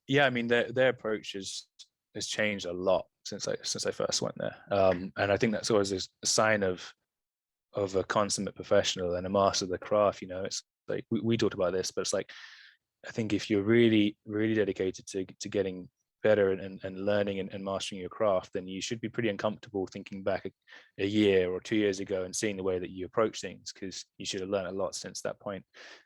Yeah, I mean their approach has changed a lot since I first went there, and I think that's always a sign of a consummate professional and a master of the craft. It's like we talked about this, but it's like I think if you're really really dedicated to getting better and learning and mastering your craft, then you should be pretty uncomfortable thinking back a year or 2 years ago and seeing the way that you approach things, because you should have learned a lot since that point.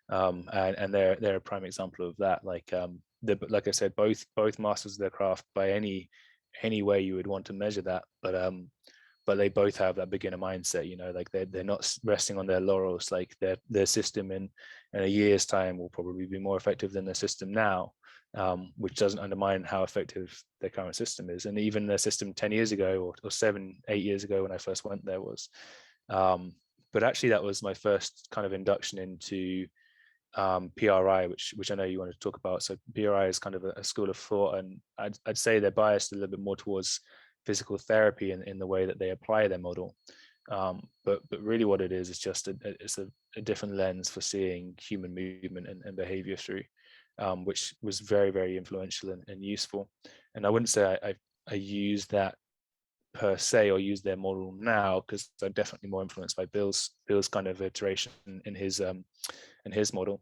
And they're a prime example of that. Like I said, both masters of their craft by any way you would want to measure that, but they both have that beginner mindset. Like they're not resting on their laurels. Like their system in a year's time will probably be more effective than their system now, which doesn't undermine how effective their current system is. And even their system 10 years ago or 7 8 years ago when I first went there was, but actually that was my first kind of induction into PRI, which I know you want to talk about. So PRI is kind of a school of thought, and I'd say they're biased a little bit more towards physical therapy in the way that they apply their model. But really, what it is just it's a different lens for seeing human movement and behavior through, which was very very influential and useful. And I wouldn't say I use that per se or use their model now, because I'm definitely more influenced by Bill's kind of iteration in his model.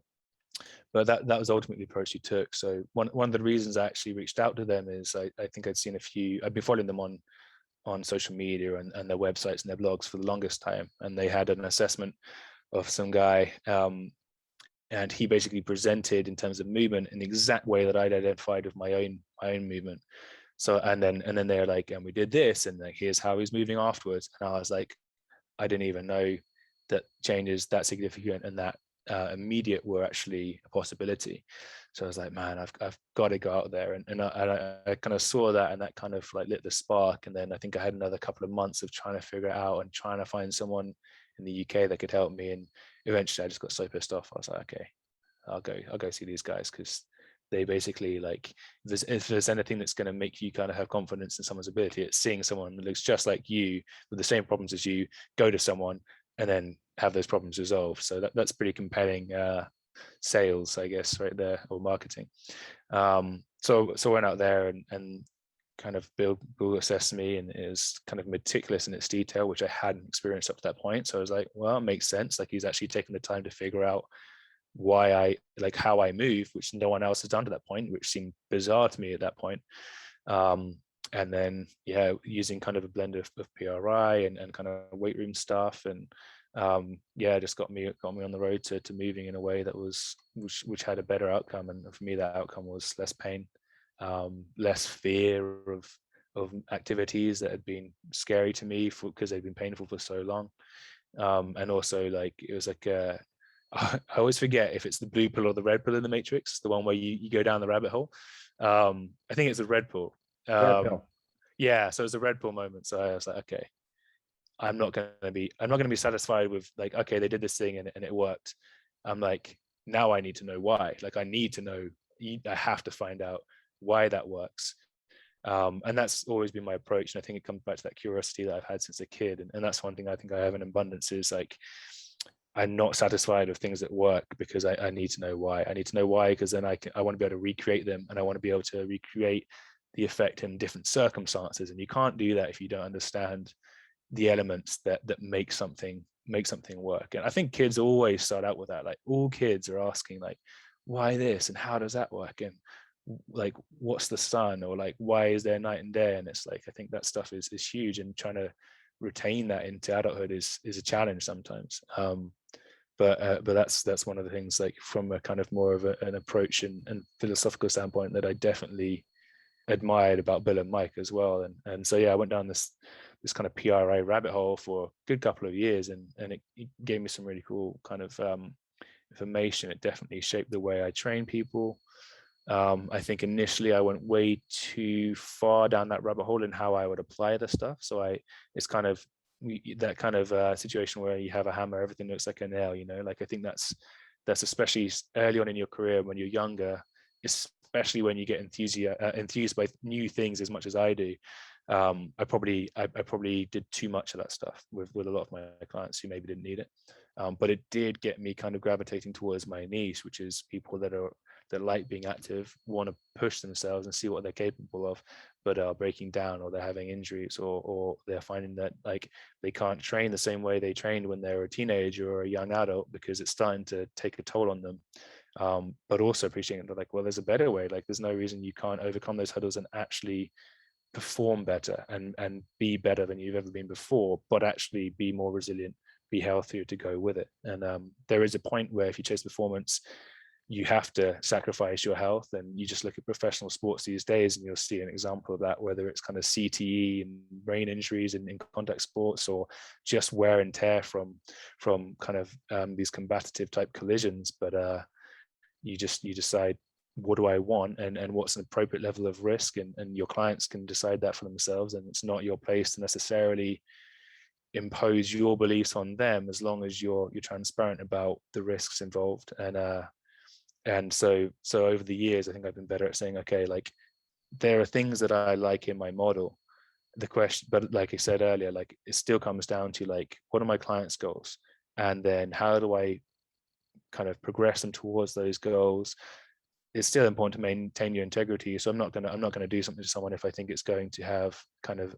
But that was ultimately the approach he took. So one of the reasons I actually reached out to them is I think I'd been following them on social media and their websites and their blogs for the longest time, and they had an assessment of some guy, and he basically presented in terms of movement in the exact way that I'd identified with my own movement. So and then they're like, and we did this, and like here's how he's moving afterwards, and I was like, I didn't even know that changes that significant and that immediate were actually a possibility. So I was like, man, I've got to go out there, and I kind of saw that, and that kind of like lit the spark. And then I think I had another couple of months of trying to figure it out and trying to find someone in the UK that could help me. And eventually, I just got so pissed off. I was like, okay, I'll go see these guys, because they basically, like, if there's anything that's going to make you kind of have confidence in someone's ability, it's seeing someone that looks just like you with the same problems as you, go to someone and then have those problems resolved. So that's pretty compelling sales, I guess, right there, or marketing. So I went out there and kind of Bill assessed me, and it was kind of meticulous in its detail, which I hadn't experienced up to that point. So I was like, well, it makes sense. Like, he's actually taken the time to figure out why how I move, which no one else has done to that point, which seemed bizarre to me at that point. And then, yeah, using kind of a blend of PRI and kind of weight room stuff, and yeah, just got me on the road to moving in a way that was which had a better outcome. And for me, that outcome was less pain, less fear of activities that had been scary to me because they'd been painful for so long. And also, like, it was like I always forget if it's the blue pill or the red pill in the Matrix, the one where you go down the rabbit hole. I think it's a red pill. Red Um, pill. yeah, so it's a red pill moment. So I was like, okay, I'm not gonna be satisfied with, like, okay, they did this thing and it worked. I'm like, now I need to know why. Like, I need to know. I have to find out why that works. And that's always been my approach. And I think it comes back to that curiosity that I've had since a kid. And that's one thing I think I have in abundance, is like, I'm not satisfied with things that work, because I need to know why. I need to know why, because then I want to be able to recreate them, and I want to be able to recreate the effect in different circumstances. And you can't do that if you don't understand the elements that make something work. And I think kids always start out with that. Like, all kids are asking, like, why this and how does that work, and like, what's the sun, or like, why is there night and day? And it's like, I think that stuff is huge, and trying to retain that into adulthood is a challenge sometimes. But that's one of the things, like, from a kind of more of an approach and philosophical standpoint, that I definitely admired about Bill and Mike as well. And so yeah, I went down this kind of PRI rabbit hole for a good couple of years, and it gave me some really cool kind of information. It definitely shaped the way I train people. I think initially I went way too far down that rabbit hole in how I would apply the stuff. So it's kind of that kind of situation where you have a hammer, everything looks like a nail, you know. Like I think that's especially early on in your career when you're younger, especially when you get enthused by new things as much as I do. I probably did too much of that stuff with a lot of my clients who maybe didn't need it. But it did get me kind of gravitating towards my niche, which is people that like being active, want to push themselves and see what they're capable of, but are breaking down, or they're having injuries, or they're finding that like they can't train the same way they trained when they were a teenager or a young adult because it's starting to take a toll on them. But also appreciating that, like, well, there's a better way. Like, there's no reason you can't overcome those hurdles and actually perform better and be better than you've ever been before, but actually be more resilient, be healthier to go with it. And there is a point where if you chase performance, you have to sacrifice your health. And you just look at professional sports these days and you'll see an example of that, whether it's kind of CTE and brain injuries in contact sports, or just wear and tear from kind of these combative type collisions. But you decide, what do I want, and what's an appropriate level of risk, and your clients can decide that for themselves. And it's not your place to necessarily impose your beliefs on them, as long as you're transparent about the risks involved. And so over the years, I think I've been better at saying, okay, like, there are things that I like in my model. The question, but like I said earlier, like, it still comes down to, like, what are my clients' goals, and then how do I kind of progress them towards those goals. It's still important to maintain your integrity. So I'm not gonna do something to someone if I think it's going to have kind of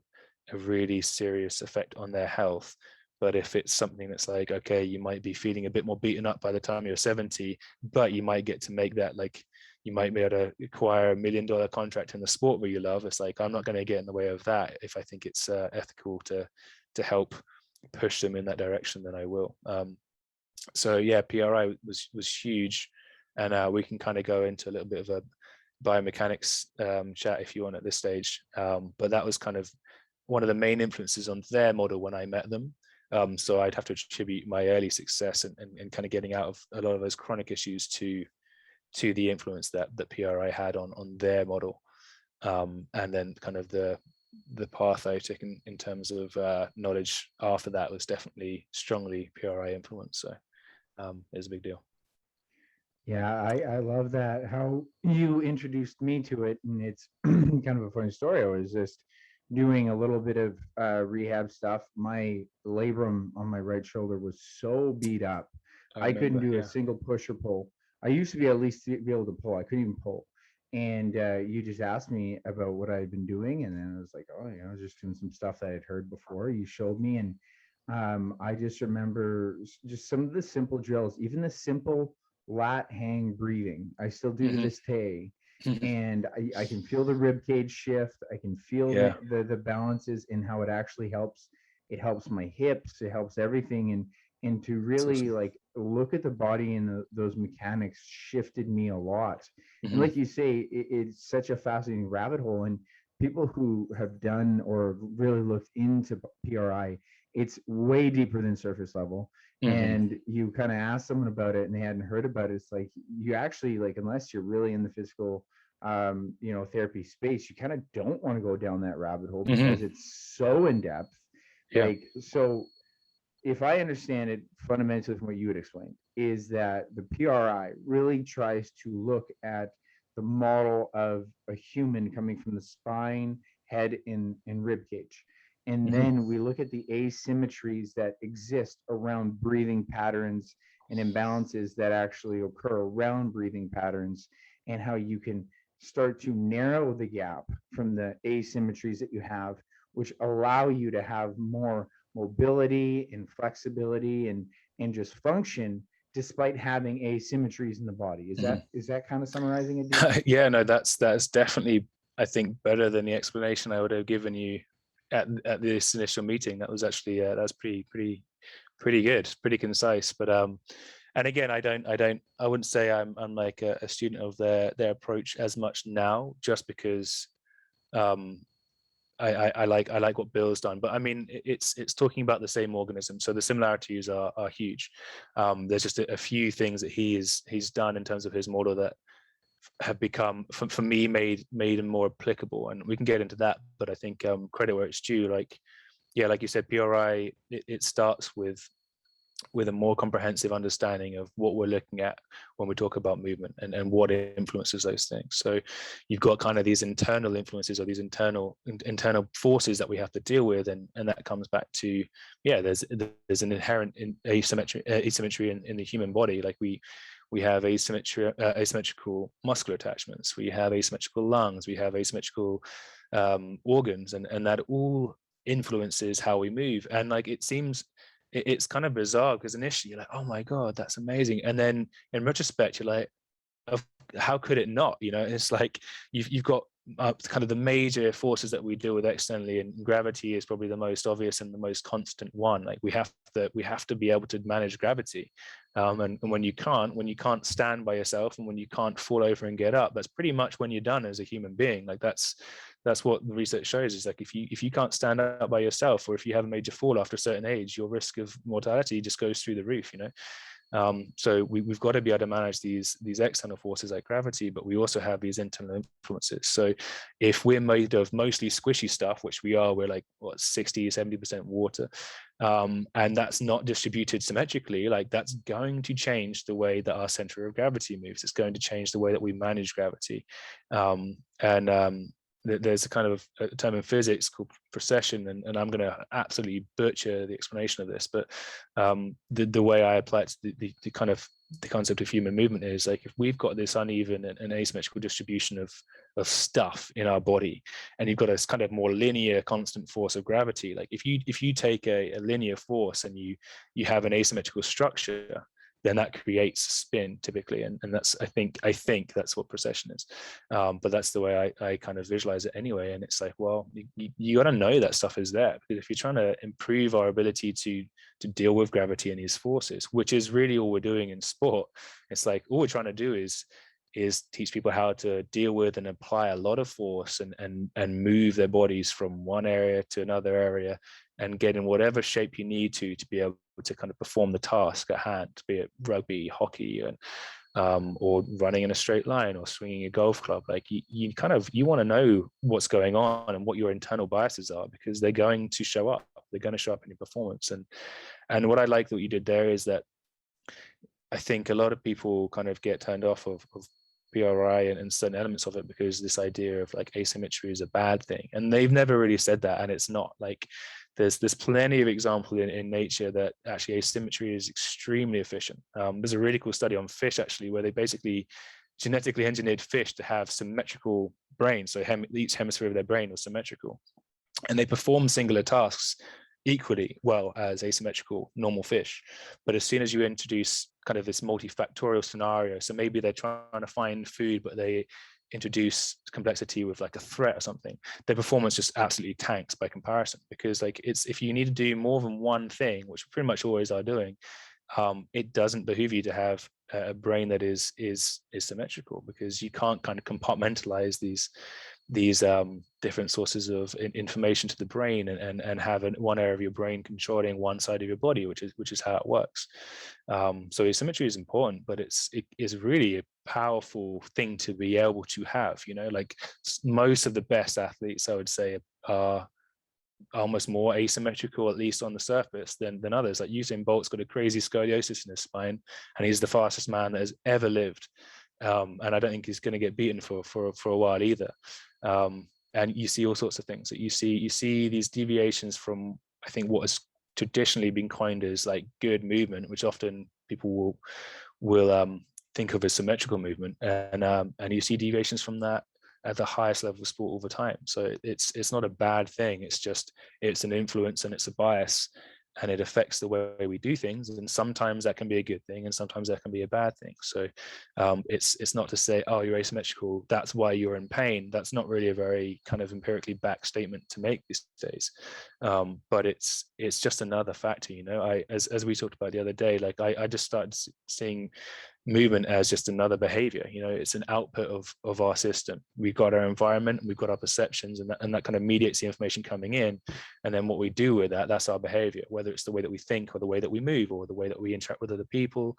a really serious effect on their health. But if it's something that's like, okay, you might be feeling a bit more beaten up by the time you're 70, but you might get to make that, like, you might be able to acquire $1 million contract in the sport where you love. It's like, I'm not going to get in the way of that. If I think it's ethical to help push them in that direction, then I will. So yeah, PRI was huge. And we can kind of go into a little bit of a biomechanics chat if you want at this stage. But that was kind of one of the main influences on their model when I met them. So I'd have to attribute my early success and kind of getting out of a lot of those chronic issues to the influence that PRI had on their model. And then kind of the path I took in terms of knowledge after that was definitely strongly PRI influence. So it was a big deal. Yeah, I love that, how you introduced me to it. And it's kind of a funny story. I was just doing a little bit of rehab stuff. My labrum on my right shoulder was so beat up. I couldn't do a single push or pull. I used to be at least be able to pull. I couldn't even pull. And you just asked me about what I had been doing. And then I was like, oh, yeah, I was just doing some stuff that I'd heard before. You showed me. And I just remember just some of the simple drills, even the simple lat hang breathing. I still do to this day. And I can feel the rib cage shift. I can feel the balances and how it actually helps. It helps my hips. It helps everything. And to really like look at the body and those mechanics shifted me a lot. And like you say, it's such a fascinating rabbit hole. And people who have done or really looked into PRI, it's way deeper than surface level. And you kind of ask someone about it and they hadn't heard about it. It's like, you actually, like, unless you're really in the physical therapy space, you kind of don't want to go down that rabbit hole because it's so in depth. Like, so if I understand it fundamentally from what you would explain, is that the PRI really tries to look at the model of a human coming from the spine, head, and rib cage. And then we look at the asymmetries that exist around breathing patterns and imbalances that actually occur around breathing patterns, and how you can start to narrow the gap from the asymmetries that you have, which allow you to have more mobility and flexibility and just function despite having asymmetries in the body. Is that kind of summarizing it? Yeah, no, that's definitely, I think, better than the explanation I would have given you at this initial meeting. That was actually that's pretty good, pretty concise. But and again, I wouldn't say I'm like a student of their approach as much now, just because I like what Bill's done, but I mean, it's talking about the same organism, so the similarities are huge. There's just a few things that he's done in terms of his model that have become, for me, made him more applicable, and we can get into that. But I think credit where it's due. Like, yeah, like you said, PRI, it starts with a more comprehensive understanding of what we're looking at when we talk about movement, and what influences those things. So you've got kind of these internal influences, or these internal forces that we have to deal with, and that comes back to, yeah, there's an inherent asymmetry in the human body. Like we have asymmetrical muscular attachments, we have asymmetrical lungs, we have asymmetrical organs, and that all influences how we move. And like, it seems, it's kind of bizarre, because initially you're like, oh my God, that's amazing. And then in retrospect, you're like, how could it not? It's like you've got kind of the major forces that we deal with externally, and gravity is probably the most obvious and the most constant one. Like, we have to be able to manage gravity. And when you can't stand by yourself, and when you can't fall over and get up, that's pretty much when you're done as a human being. Like, that's what the research shows, is like, if you can't stand up by yourself, or if you have a major fall after a certain age, your risk of mortality just goes through the roof. So we've got to be able to manage these external forces like gravity, but we also have these internal influences. So if we're made of mostly squishy stuff, which we're like, what, 60-70% water, and that's not distributed symmetrically, like, that's going to change the way that our center of gravity moves. It's going to change the way that we manage gravity. There's a kind of a term in physics called precession, and I'm going to absolutely butcher the explanation of this, but the way I apply it to the kind of the concept of human movement is, like, if we've got this uneven and asymmetrical distribution of stuff in our body, and you've got a kind of more linear constant force of gravity, like, if you take a linear force and you have an asymmetrical structure, then that creates spin typically, and that's I think that's what precession is. But that's the way I kind of visualize it anyway. And it's like, well, you got to know that stuff is there, because if you're trying to improve our ability to deal with gravity and these forces, which is really all we're doing in sport, it's like all we're trying to do is teach people how to deal with and apply a lot of force, and move their bodies from one area to another area, and get in whatever shape you need to be able to kind of perform the task at hand, be it rugby, hockey, and or running in a straight line, or swinging a golf club. Like, you want to know what's going on and what your internal biases are, because they're going to show up. They're going to show up in your performance. And what I like that you did there is that I think a lot of people kind of get turned off of PRI and certain elements of it, because this idea of like asymmetry is a bad thing, and they've never really said that, and it's not. Like, there's plenty of example in nature that actually asymmetry is extremely efficient. There's a really cool study on fish, actually, where they basically genetically engineered fish to have symmetrical brains, so each hemisphere of their brain was symmetrical, and they perform singular tasks equally well as asymmetrical normal fish. But as soon as you introduce kind of this multifactorial scenario, so maybe they're trying to find food, but they introduce complexity with like a threat or something, their performance just absolutely tanks by comparison. Because like, it's, if you need to do more than one thing, which we pretty much always are doing, it doesn't behoove you to have a brain that is symmetrical, because you can't kind of compartmentalize these different sources of information to the brain, and have one area of your brain controlling one side of your body, which is how it works. So asymmetry is important, but it is really a powerful thing to be able to have. Like, most of the best athletes, I would say, are almost more asymmetrical, at least on the surface, than others. Like, Usain Bolt's got a crazy scoliosis in his spine, and he's the fastest man that has ever lived. And I don't think he's going to get beaten for a while either. And you see all sorts of things that you see these deviations from, I think, what has traditionally been coined as like good movement, which often people will think of as symmetrical movement, and you see deviations from that at the highest level of sport all the time. So it's not a bad thing. It's an influence, and it's a bias, and it affects the way we do things. And sometimes that can be a good thing, and sometimes that can be a bad thing. So it's not to say, oh, you're asymmetrical, that's why you're in pain. That's not really a very kind of empirically backed statement to make these days. But it's just another factor, you know. As we talked about the other day, like I just started seeing movement as just another behavior. You know, it's an output of our system. We've got our environment, we've got our perceptions, and that kind of mediates the information coming in, and then what we do with that, that's our behavior, whether it's the way that we think or the way that we move or the way that we interact with other people.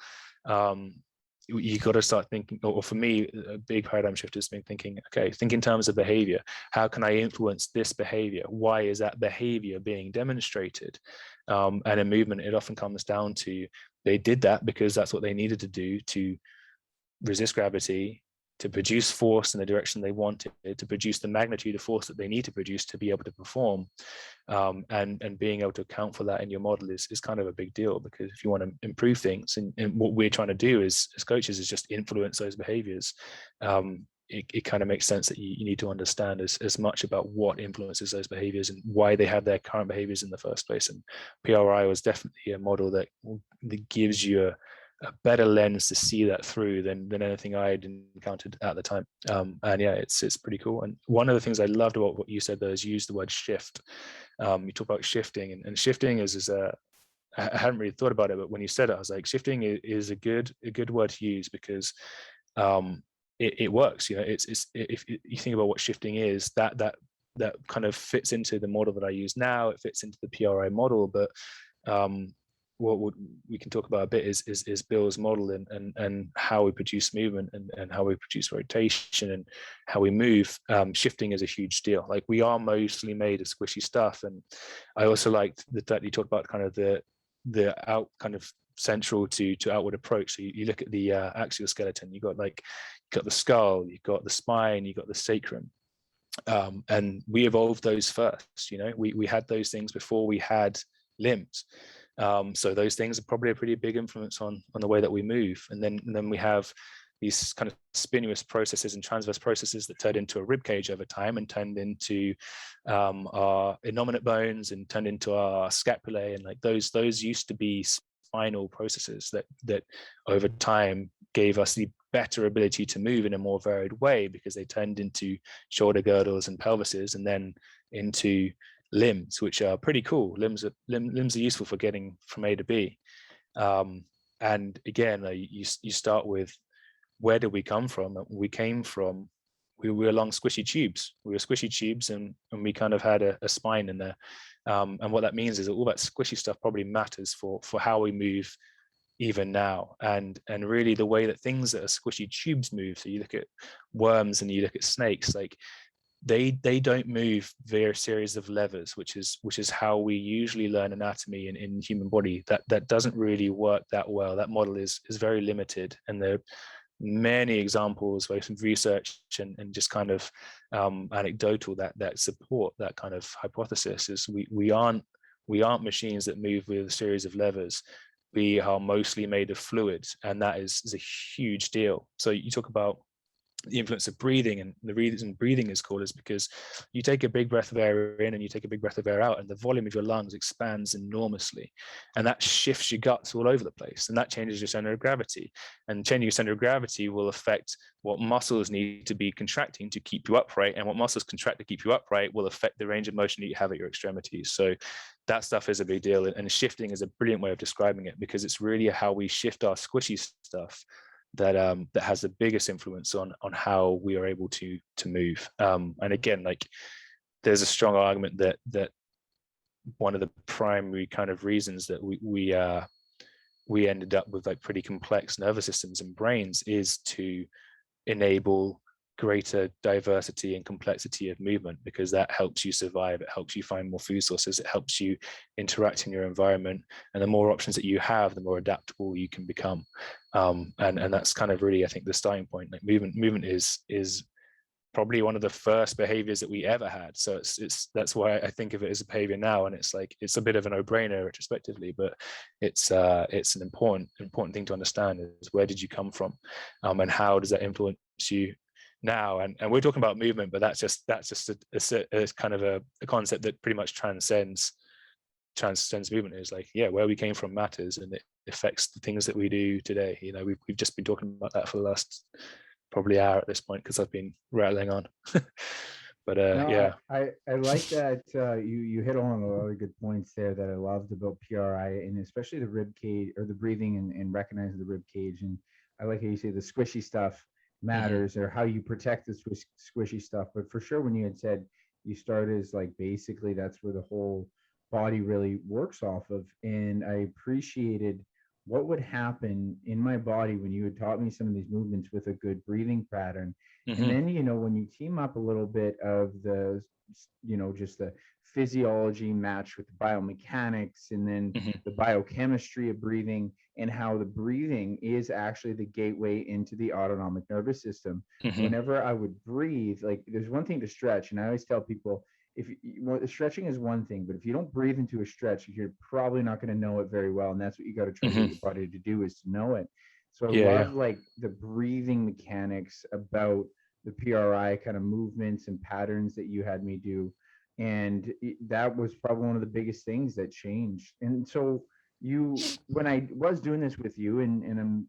You got to start thinking, or for me, a big paradigm shift has been thinking, okay, think in terms of behavior. How can I influence this behavior? Why is that behavior being demonstrated? And in movement, it often comes down to, they did that because that's what they needed to do to resist gravity, to produce force in the direction they wanted, to produce the magnitude of force that they need to produce to be able to perform. And being able to account for that in your model is kind of a big deal, because if you want to improve things, and what we're trying to do as coaches is just influence those behaviors, it kind of makes sense that you need to understand as much about what influences those behaviors and why they have their current behaviors in the first place. And PRI was definitely a model that gives you a better lens to see that through than anything I had encountered at the time. And yeah, it's pretty cool. And one of the things I loved about what you said there is use the word shift. You talk about shifting, and shifting is I hadn't really thought about it, but when you said it, I was like, shifting is a good word to use, because it works. You know, it's if you think about what shifting is, that kind of fits into the model that I use now. It fits into the PRI model, but what we can talk about a bit is Bill's model and how we produce movement and how we produce rotation and how we move. Shifting is a huge deal. Like, we are mostly made of squishy stuff. And I also liked that you talked about kind of the out kind of central to outward approach. So you look at the axial skeleton, you got the skull, you've got the spine, you've got the sacrum. And we evolved those first. You know, we had those things before we had limbs. So those things are probably a pretty big influence on the way that we move. And then we have these kind of spinuous processes and transverse processes that turned into a rib cage over time, and turned into our innominate bones, and turned into our scapulae. And like those used to be spinal processes that over time gave us the better ability to move in a more varied way, because they turned into shoulder girdles and pelvises, and then into limbs, which are pretty cool. Limbs are useful for getting from A to B. And again, you start with, where did we come from? We were along squishy tubes. We were squishy tubes, and we kind of had a spine in there. And what that means is that all that squishy stuff probably matters for how we move even now. And really the way that things that are squishy tubes move. So you look at worms and you look at snakes, like they don't move via a series of levers, which is how we usually learn anatomy in the human body. That doesn't really work that well. That model is very limited, and there are many examples, both from research and just kind of anecdotal, that support that kind of hypothesis. Is we aren't machines that move with a series of levers. We are mostly made of fluids, and that is a huge deal. So you talk about the influence of breathing, and the reason breathing is cool is because you take a big breath of air in and you take a big breath of air out, and the volume of your lungs expands enormously, and that shifts your guts all over the place, and that changes your center of gravity, and changing your center of gravity will affect what muscles need to be contracting to keep you upright, and what muscles contract to keep you upright will affect the range of motion that you have at your extremities. So that stuff is a big deal, and shifting is a brilliant way of describing it, because it's really how we shift our squishy stuff that has the biggest influence on how we are able to move. And again, like, there's a strong argument that one of the primary kind of reasons that we ended up with like pretty complex nervous systems and brains is to enable greater diversity and complexity of movement, because that helps you survive. It helps you find more food sources. It helps you interact in your environment, and the more options that you have, the more adaptable you can become. And that's kind of really, I think, the starting point. Like, movement is probably one of the first behaviors that we ever had. So that's why I think of it as a behavior now, and it's like, it's a bit of a no-brainer retrospectively, but it's an important thing to understand, is where did you come from, and how does that influence you now. And we're talking about movement, but that's just a kind of a concept that pretty much transcends movement. Is like, yeah, where we came from matters, and it affects the things that we do today. You know, we've just been talking about that for the last probably hour at this point, because I've been rattling on. But No, yeah. I like that you hit on a lot of good points there that I loved about PRI, and especially the rib cage or the breathing and recognizing the rib cage. And I like how you say the squishy stuff Hmm. matters, or how you protect the squishy stuff. But for sure, when you had said you start as like basically that's where the whole body really works off of, and I appreciated what would happen in my body when you had taught me some of these movements with a good breathing pattern. And Hmm. then, when you team up a little bit of the, just the physiology matched with the biomechanics, and then Hmm. the biochemistry of breathing, and how the breathing is actually the gateway into the autonomic nervous system. Hmm. Whenever I would breathe, like there's one thing to stretch, and I always tell people, stretching is one thing, but if you don't breathe into a stretch, you're probably not going to know it very well. And that's what you got to try to get Hmm. your body to do, is to know it. So I Yeah, yeah. love like the breathing mechanics about the PRI kind of movements and patterns that you had me do. And that was probably one of the biggest things that changed. And so when I was doing this with you, and I'm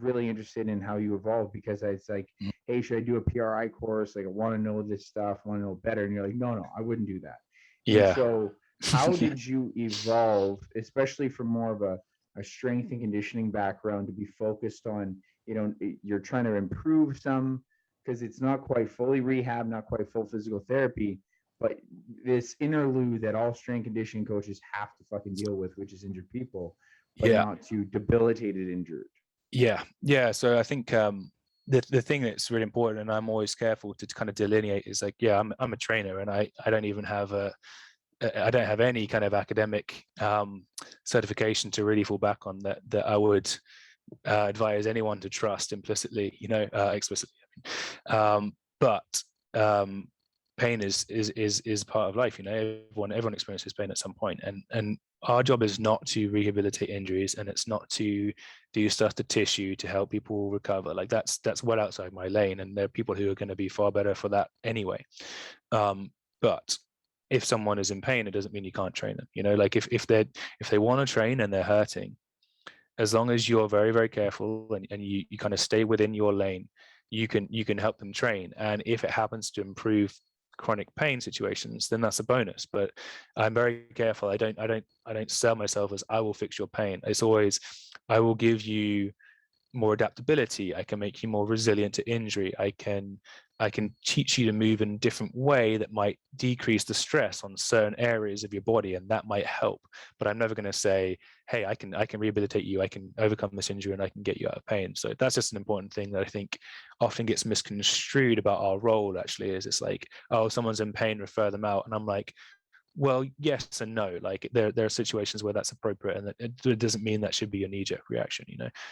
really interested in how you evolved, because it's like, Mhm. hey, should I do a PRI course? Like, I want to know this stuff, want to know better. And you're like, no, I wouldn't do that. And Yeah. so how Yeah. did you evolve, especially from more of a strength and conditioning background, to be focused on, you're trying to improve some, because it's not quite fully rehab, not quite full physical therapy, but this interlude that all strength conditioning coaches have to fucking deal with, which is injured people, but Yeah. not too debilitated injured. Yeah. Yeah. So I think the thing that's really important, and I'm always careful to kind of delineate, is like, yeah, I'm a trainer, and I don't even have I don't have any kind of academic certification to really fall back on, that I would advise anyone to trust implicitly, explicitly. But pain is part of life. Everyone experiences pain at some point, and our job is not to rehabilitate injuries, and it's not to do stuff to tissue to help people recover. Like that's well outside my lane, and there are people who are going to be far better for that anyway. But if someone is in pain, it doesn't mean you can't train them. Like if they want to train and they're hurting, as long as you're very, very careful, and you kind of stay within your lane, you can help them train. And if it happens to improve chronic pain situations, then that's a bonus. But I'm very careful. I don't sell myself as I will fix your pain. It's always, I will give you more adaptability. I can make you more resilient to injury. I can teach you to move in a different way that might decrease the stress on certain areas of your body, and that might help. But I'm never going to say, hey, I can rehabilitate you, I can overcome this injury, and I can get you out of pain. So that's just an important thing that I think often gets misconstrued about our role. Actually, is it's like, oh, someone's in pain, refer them out. And I'm like, well, yes and no. Like there are situations where that's appropriate, and it doesn't mean that should be your knee-jerk reaction.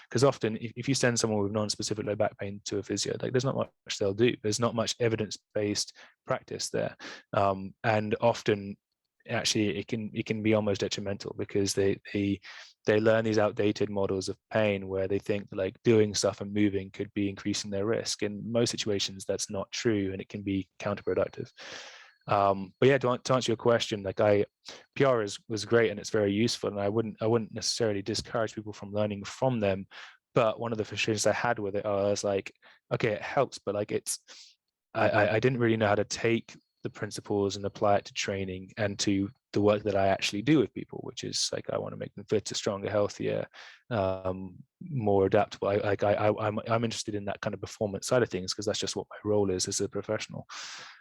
Because often if you send someone with non-specific low back pain to a physio, like there's not much they'll do. There's not much evidence-based practice there, and often actually it can be almost detrimental, because they learn these outdated models of pain where they think that like doing stuff and moving could be increasing their risk. In most situations, that's not true, and it can be counterproductive. But yeah, to answer your question, like PR was great, and it's very useful, and I wouldn't necessarily discourage people from learning from them. But one of the frustrations I had with it, I was like, okay, it helps, but like I didn't really know how to take the principles and apply it to training and to the work that I actually do with people, which is like, I want to make them fitter, stronger, healthier, more adaptable. I'm interested in that kind of performance side of things, because that's just what my role is as a professional.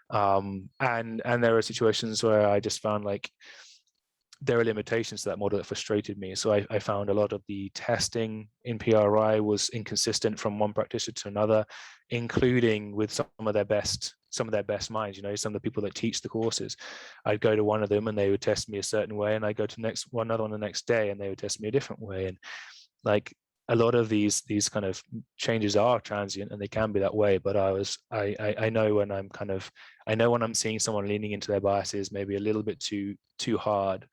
And there are situations where I just found like there are limitations to that model that frustrated me. So I found a lot of the testing in PRI was inconsistent from one practitioner to another, including with some of their best minds. Some of the people that teach the courses. I'd go to one of them and they would test me a certain way, and I go to another one the next day and they would test me a different way. And like a lot of these kind of changes are transient, and they can be that way. But I know when I'm seeing someone leaning into their biases maybe a little bit too hard,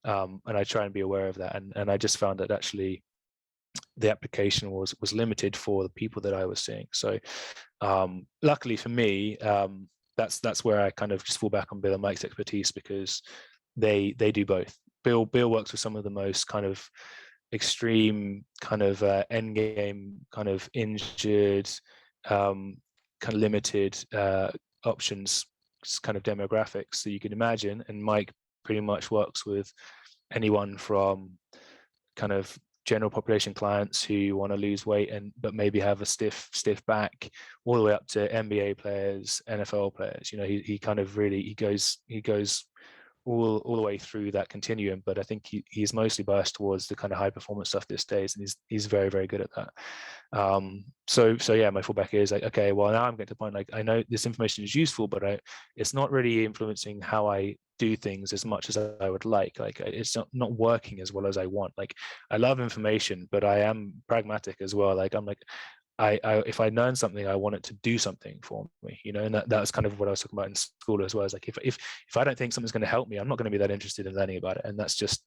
and I try and be aware of that. And I just found that actually the application was limited for the people that I was seeing. So luckily for me, that's where I kind of just fall back on Bill and Mike's expertise, because they do both. Bill works with some of the most kind of extreme kind of end game kind of injured, kind of limited options kind of demographics that you can imagine. And Mike pretty much works with anyone from kind of general population clients who want to lose weight but maybe have a stiff back, all the way up to NBA players, NFL players. You know, he kind of really he goes all the way through that continuum. But I think he's mostly biased towards the kind of high performance stuff these days, and he's very, very good at that. So yeah, my fallback is like, okay, well, now I'm getting to the point, like, I know this information is useful, but it's not really influencing how I do things as much as I would like. Like, it's not working as well as I want. Like, I love information, but I am pragmatic as well. Like, I'm like, I if I learn something, I want it to do something for me, you know. And that's kind of what I was talking about in school as well. Is like, if I don't think something's going to help me, I'm not going to be that interested in learning about it. And that's just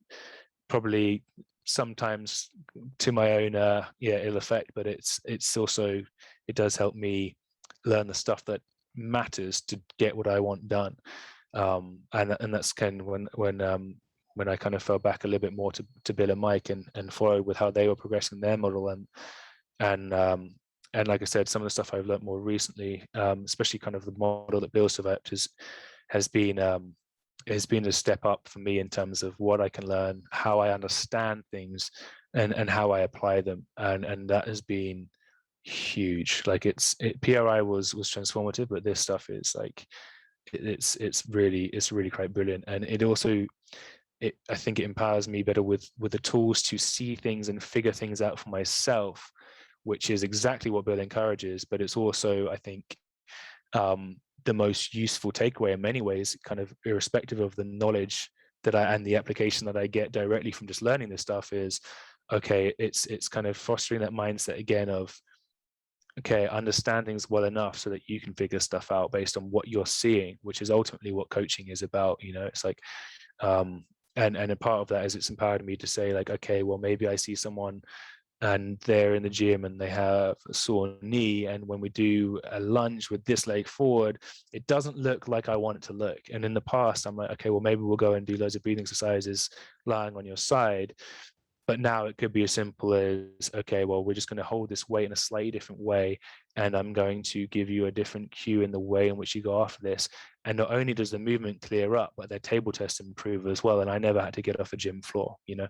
probably sometimes to my own ill effect, but it's also, it does help me learn the stuff that matters to get what I want done. And that's kind of when I kind of fell back a little bit more to Bill and Mike and followed with how they were progressing their model. And like I said, some of the stuff I've learned more recently, especially kind of the model that Bill's developed, has been a step up for me in terms of what I can learn, how I understand things, and how I apply them. And that has been huge. Like, PRI was transformative, but this stuff is like, it's really quite brilliant. And it also, I think it empowers me better with the tools to see things and figure things out for myself, which is exactly what Bill encourages. But it's also, I think, the most useful takeaway in many ways, kind of irrespective of the knowledge and the application that I get directly from just learning this stuff, is, okay, it's kind of fostering that mindset again of, okay, understand things well enough so that you can figure stuff out based on what you're seeing, which is ultimately what coaching is about. You know, it's like, and a part of that is it's empowered me to say, like, okay, well, maybe I see someone and they're in the gym and they have a sore knee, and when we do a lunge with this leg forward, it doesn't look like I want it to look. And in the past, I'm like, okay, well, maybe we'll go and do loads of breathing exercises lying on your side. But now it could be as simple as, okay, well, we're just going to hold this weight in a slightly different way, and I'm going to give you a different cue in the way in which you go after this. And not only does the movement clear up, but their table test improve as well. And I never had to get off a gym floor, you know.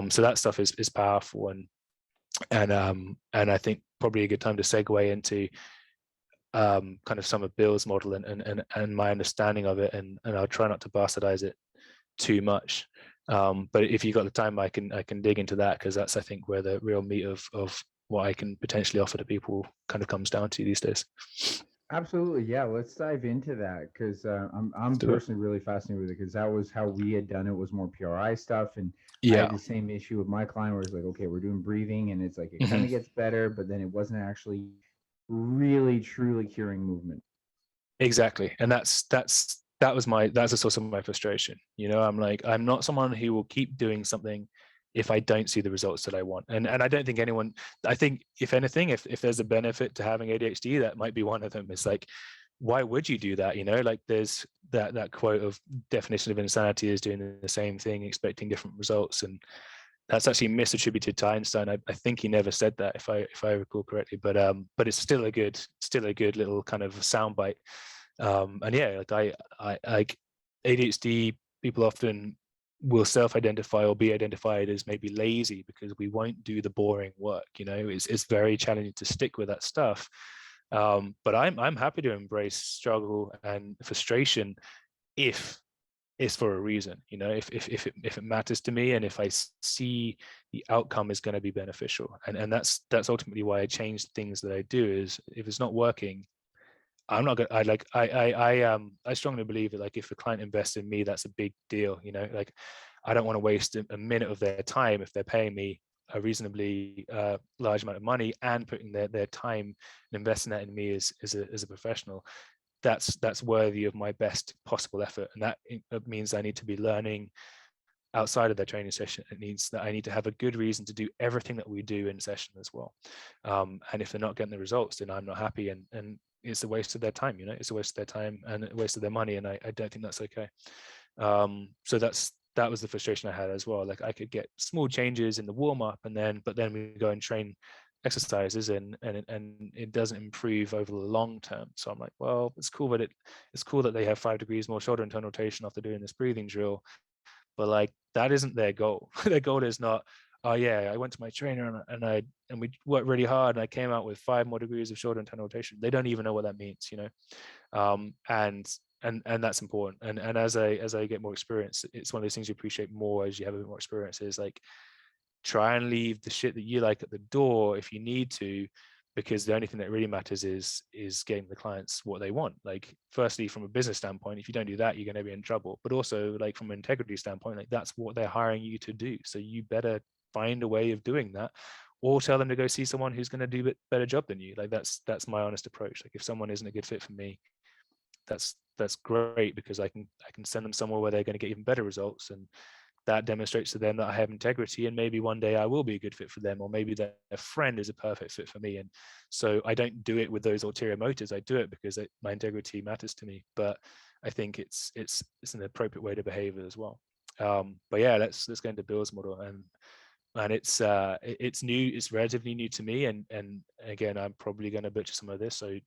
So that stuff is powerful. And I think probably a good time to segue into kind of some of Bill's model and my understanding of it, and I'll try not to bastardize it too much. But if you've got the time, I can dig into that, because that's, I think, where the real meat of what I can potentially offer to people kind of comes down to these days. Absolutely, yeah. Let's dive into that, because I'm personally really fascinated with it, because that was how we had done it, was more PRI stuff, and I had the same issue with my client where it's like, okay, we're doing breathing, and it's like it kind of gets better, but then it wasn't actually really truly curing movement. Exactly, and that's a source of my frustration. You know, I'm like, I'm not someone who will keep doing something if I don't see the results that I want. And I don't think anyone, I think if anything, if there's a benefit to having ADHD, that might be one of them. It's like, why would you do that? You know, like, there's that quote of definition of insanity is doing the same thing, expecting different results. And that's actually misattributed to Einstein. I think he never said that, if I recall correctly. But it's still a good little kind of soundbite. And yeah, like I ADHD people often will self-identify or be identified as maybe lazy because we won't do the boring work. You know, it's very challenging to stick with that stuff. But I'm happy to embrace struggle and frustration if it's for a reason. You know, if it matters to me, and if I see the outcome is going to be beneficial. And that's ultimately why I change things that I do. Is if it's not working, I'm not gonna. I strongly believe that, like, if a client invests in me, that's a big deal. You know, like, I don't want to waste a minute of their time if they're paying me a reasonably large amount of money and putting their time and investing that in me as a professional. That's worthy of my best possible effort, and that means I need to be learning outside of their training session. It means that I need to have a good reason to do everything that we do in session as well. And if they're not getting the results, then I'm not happy, and it's a waste of their time. You know, it's a waste of their time and a waste of their money, and I don't think that's okay. So that was the frustration I had as well. Like, I could get small changes in the warm up, but then we go and train exercises and it doesn't improve over the long term. So I'm like, well, it's cool that they have 5 degrees more shoulder internal rotation after doing this breathing drill, but like that isn't their goal. Their goal is not, oh yeah, I went to my trainer and we worked really hard and I came out with 5 more degrees of shoulder internal rotation. They don't even know what that means, you know. And that's important. And as I get more experience, it's one of those things you appreciate more as you have a bit more experience. Is like, try and leave the shit that you like at the door if you need to, because the only thing that really matters is getting the clients what they want. Like, firstly, from a business standpoint, if you don't do that, you're going to be in trouble. But also, like, from an integrity standpoint, like, that's what they're hiring you to do. So you better find a way of doing that, or tell them to go see someone who's going to do a better job than you. Like, that's my honest approach. Like, if someone isn't a good fit for me, that's great, because I can send them somewhere where they're going to get even better results, and that demonstrates to them that I have integrity, and maybe one day I will be a good fit for them, or maybe their friend is a perfect fit for me. And so I don't do it with those ulterior motives. I do it because my integrity matters to me. But I think it's an appropriate way to behave as well. But yeah, let's get into Bill's model, and it's new. It's relatively new to me, and again, I'm probably going to butcher some of this. So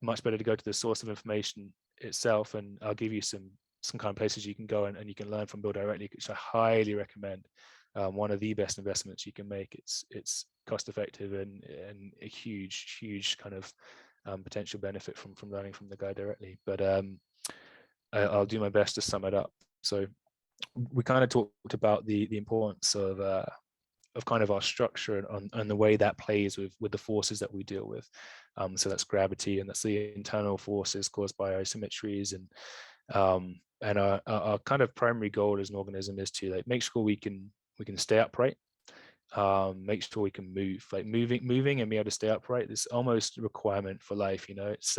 much better to go to the source of information itself, and I'll give you some kind of places you can go and you can learn from Bill directly, which I highly recommend. One of the best investments you can make. It's cost effective and a huge kind of potential benefit from learning from the guy directly. But I'll do my best to sum it up. So we kind of talked about the importance of kind of our structure and the way that plays with the forces that we deal with. So that's gravity, and that's the internal forces caused by asymmetries, and our kind of primary goal as an organism is to like make sure we can stay upright, make sure we can move, like moving and be able to stay upright. This almost a requirement for life, you know. It's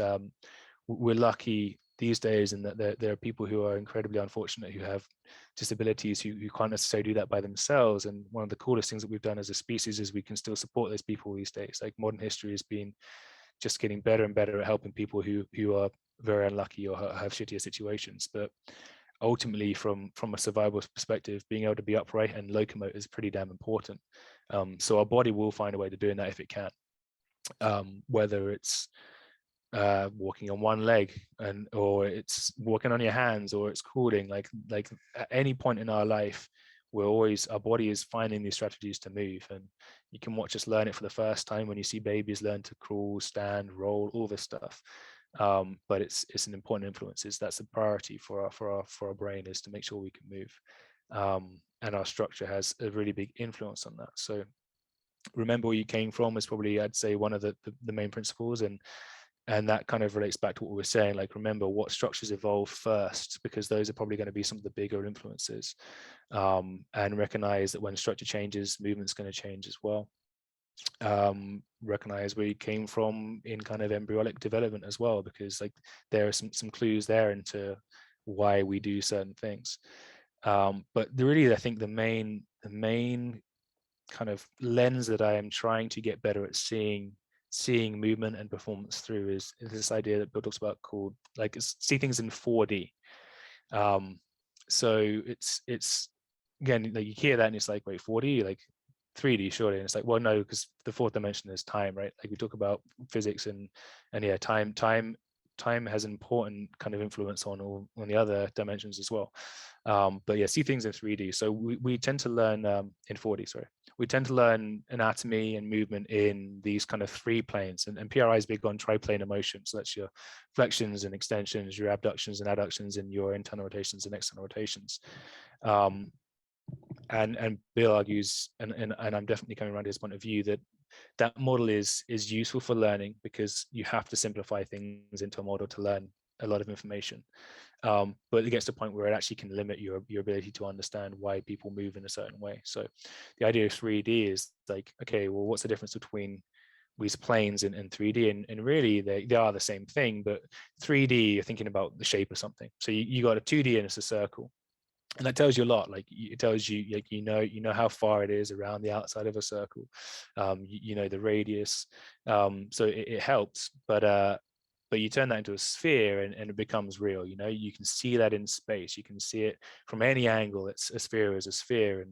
we're lucky these days in that there are people who are incredibly unfortunate who have disabilities who can't necessarily do that by themselves. And one of the coolest things that we've done as a species is we can still support those people these days. Like, modern history has been just getting better and better at helping people who are very unlucky or have shittier situations. But ultimately, from a survival perspective, being able to be upright and locomote is pretty damn important. So our body will find a way to doing that if it can, whether it's walking on one leg, or it's walking on your hands, or it's crawling. Like at any point in our life, our body is finding these strategies to move. And you can watch us learn it for the first time when you see babies learn to crawl, stand, roll, all this stuff. But it's an important influence. That's a priority for our brain, is to make sure we can move. And our structure has a really big influence on that. So remember where you came from is probably, I'd say, one of the main principles. And that kind of relates back to what we were saying, like, remember what structures evolve first, because those are probably going to be some of the bigger influences. And recognize that when structure changes, movement's going to change as well. Recognize where you came from in kind of embryonic development as well, because like there are some clues there into why we do certain things. But really, I think the main kind of lens that I am trying to get better at seeing movement and performance through is this idea that Bill talks about called, like, see things in 4D. So it's again, like, you hear that and it's like, wait, 4D, like 3D surely? And it's like, well, no, because the fourth dimension is time, right? Like, we talk about physics and yeah, time has an important kind of influence on the other dimensions as well. But yeah, see things in 3D. So we tend to learn in 4D, sorry. We tend to learn anatomy and movement in these kind of 3 planes, and PRI is big on triplane of motion. So that's your flexions and extensions, your abductions and adductions, and your internal rotations and external rotations. And Bill argues, and I'm definitely coming around to his point of view, that model is useful for learning, because you have to simplify things into a model to learn a lot of information. But it gets to a point where it actually can limit your ability to understand why people move in a certain way. So the idea of 3D is like, okay, well, what's the difference between these planes and 3D? And really they are the same thing, but 3D, you're thinking about the shape of something. So you got a 2D and it's a circle. And that tells you a lot. Like, it tells you, like, you know how far it is around the outside of a circle. You know the radius. So it helps. But But you turn that into a sphere and it becomes real. You know, you can see that in space. You can see it from any angle. It's a sphere is a sphere.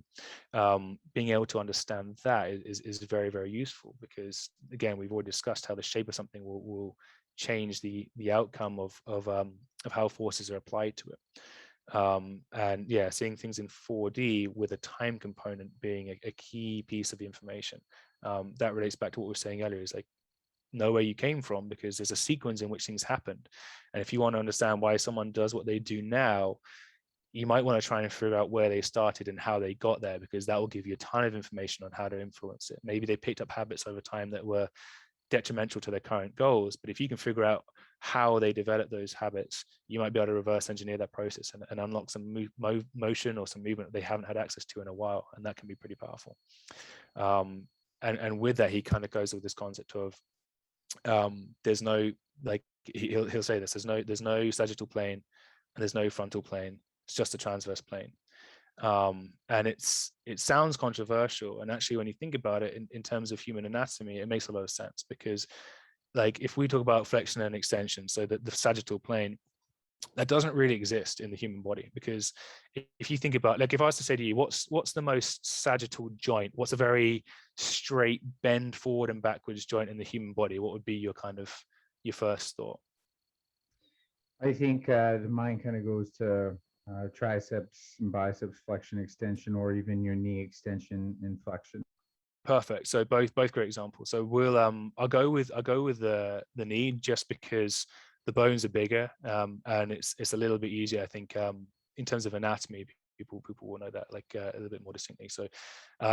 And being able to understand that is very, very useful, because again, we've already discussed how the shape of something will change the outcome of how forces are applied to it. And yeah, seeing things in 4D with a time component being a key piece of the information. That relates back to what we were saying earlier, is like, know where you came from, because there's a sequence in which things happened. And if you want to understand why someone does what they do now, you might want to try and figure out where they started and how they got there, because that will give you a ton of information on how to influence it. Maybe they picked up habits over time that were detrimental to their current goals, but if you can figure out how they developed those habits, you might be able to reverse engineer that process and unlock some motion or some movement that they haven't had access to in a while, and that can be pretty powerful. And with that, he kind of goes with this concept of there's no, like, he'll say this, there's no sagittal plane and there's no frontal plane, it's just a transverse plane. And it sounds controversial, and actually when you think about it in terms of human anatomy, it makes a lot of sense, because like if we talk about flexion and extension, so that the sagittal plane, that doesn't really exist in the human body, because if you think about, like, if I was to say to you, what's the most sagittal joint, what's a very straight bend forward and backwards joint in the human body, what would be your first thought? I think the mind kind of goes to triceps and biceps flexion extension, or even your knee extension and flexion. Perfect. So both great examples. So we'll I'll go with the knee, just because the bones are bigger, and it's a little bit easier, I think, in terms of anatomy. People will know that like a little bit more distinctly. So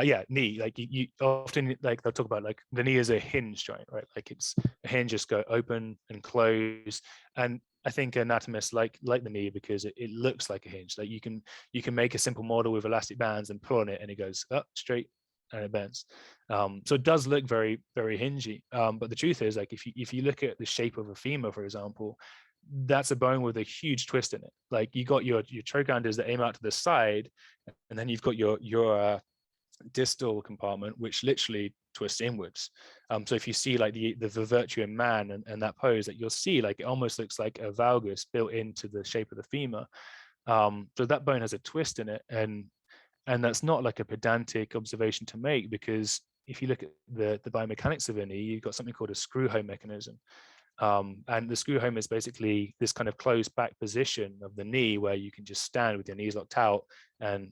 yeah, knee, like you often, like, they'll talk about like the knee is a hinge joint, right? Like it's a hinge, just go open and close. And I think anatomists like the knee because it looks like a hinge. Like you can make a simple model with elastic bands and pull on it and it goes up straight and it bends. So it does look very, very hingy. But the truth is, like, if you look at the shape of a femur, for example, that's a bone with a huge twist in it. Like you got your trochonders that aim out to the side, and then you've got your distal compartment, which literally twists inwards. So if you see like the virtuous man and that pose, that you'll see, like, it almost looks like a valgus built into the shape of the femur. So that bone has a twist in it, and that's not like a pedantic observation to make, because if you look at the biomechanics of a knee, you've got something called a screw home mechanism. And the screw home is basically this kind of closed back position of the knee where you can just stand with your knees locked out, and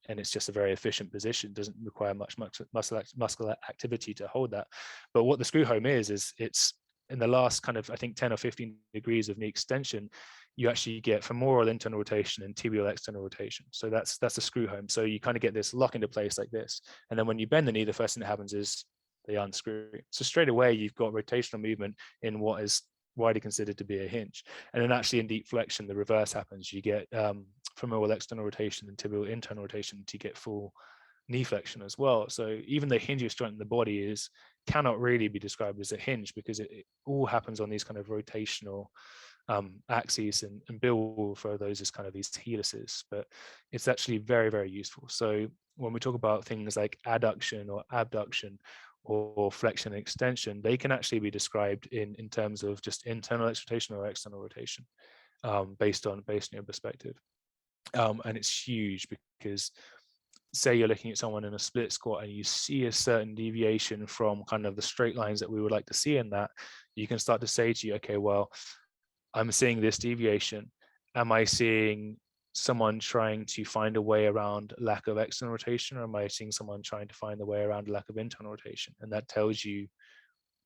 it's just a very efficient position. It doesn't require much muscular activity to hold that. But what the screw home is it's in the last kind of, I think, 10 or 15 degrees of knee extension, you actually get femoral internal rotation and tibial external rotation. So that's a screw home. So you kind of get this lock into place like this. And then when you bend the knee, the first thing that happens is they unscrew. So straight away, you've got rotational movement in what is widely considered to be a hinge. And then actually in deep flexion, the reverse happens. You get femoral external rotation and tibial internal rotation to get full knee flexion as well. So even the hingiest joint in the body cannot really be described as a hinge, because it all happens on these kind of rotational axes, and Bill will refer those as kind of these helices, but it's actually very, very useful. So when we talk about things like adduction or abduction or flexion and extension, they can actually be described in terms of just internal rotation or external rotation, based on your perspective. And it's huge, because say you're looking at someone in a split squat and you see a certain deviation from kind of the straight lines that we would like to see in that, you can start to say to you, okay, well, I'm seeing this deviation. Am I seeing someone trying to find a way around lack of external rotation, or am I seeing someone trying to find a way around lack of internal rotation? And that tells you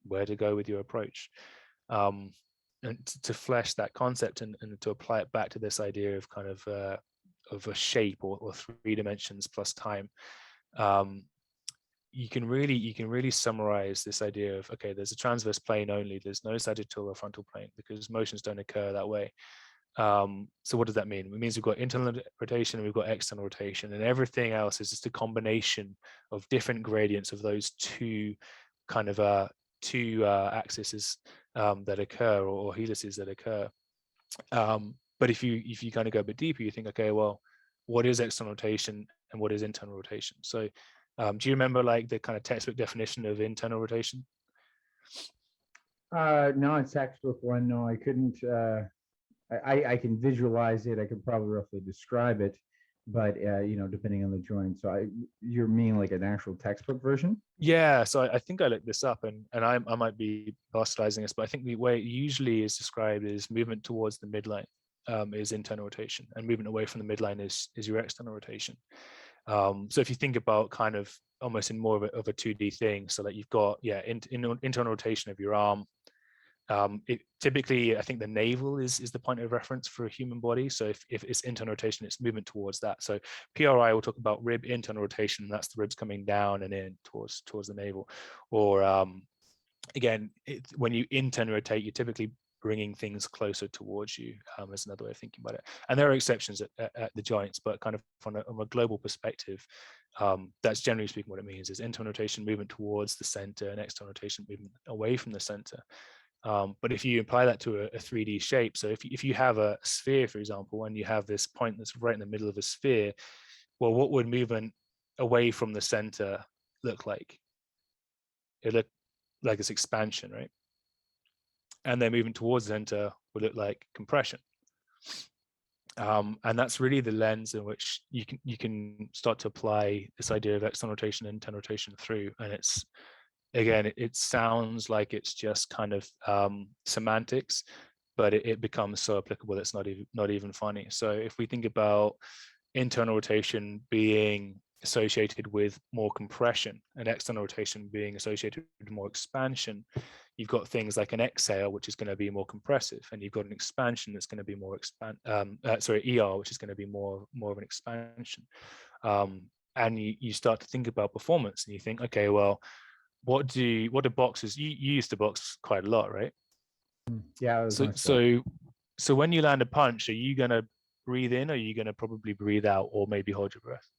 where to go with your approach. And to flesh that concept and to apply it back to this idea of kind of a shape or 3 dimensions plus time, you can really summarize this idea of, okay, there's a transverse plane only, there's no sagittal or frontal plane, because motions don't occur that way. So what does that mean? It means we've got internal rotation and we've got external rotation, and everything else is just a combination of different gradients of those two kind of axes that occur, or helices that occur. But if you kind of go a bit deeper, you think, okay, well, what is external rotation and what is internal rotation? So do you remember like the kind of textbook definition of internal rotation? No, it's textbook one. No, I couldn't. I can visualize it. I could probably roughly describe it, but depending on the joint. So you're meaning like an actual textbook version? Yeah, so I think I looked this up, and I might be bastardizing this, but I think the way it usually is described is movement towards the midline is internal rotation, and movement away from the midline is your external rotation. So if you think about kind of almost in more of a 2D thing, so that you've got internal rotation of your arm. It typically, I think the navel is the point of reference for a human body. So if it's internal rotation, it's movement towards that. So PRI will talk about rib internal rotation, and that's the ribs coming down and in towards the navel. Or again, when you internal rotate, you're typically bringing things closer towards you, is another way of thinking about it. And there are exceptions at the joints, but kind of from a global perspective, that's generally speaking what it means is internal rotation, movement towards the center, and external rotation, movement away from the center. But if you apply that to a 3D shape, so if you have a sphere, for example, and you have this point that's right in the middle of a sphere, well, what would movement away from the center look like? It look like this expansion, right? And then moving towards the center would look like compression. And that's really the lens in which you can start to apply this idea of external rotation and internal rotation through. And it's, again, it sounds like it's just kind of semantics, but it becomes so applicable it's not even funny. So if we think about internal rotation being associated with more compression and external rotation being associated with more expansion, you've got things like an exhale, which is going to be more compressive, and you've got an expansion that's going to be more ER, which is going to be more of an expansion. And you start to think about performance, and you think, okay, well, what do boxers, you used to box quite a lot, right? Yeah, that was my So when you land a punch, are you going to breathe in, or are you going to probably breathe out, or maybe hold your breath?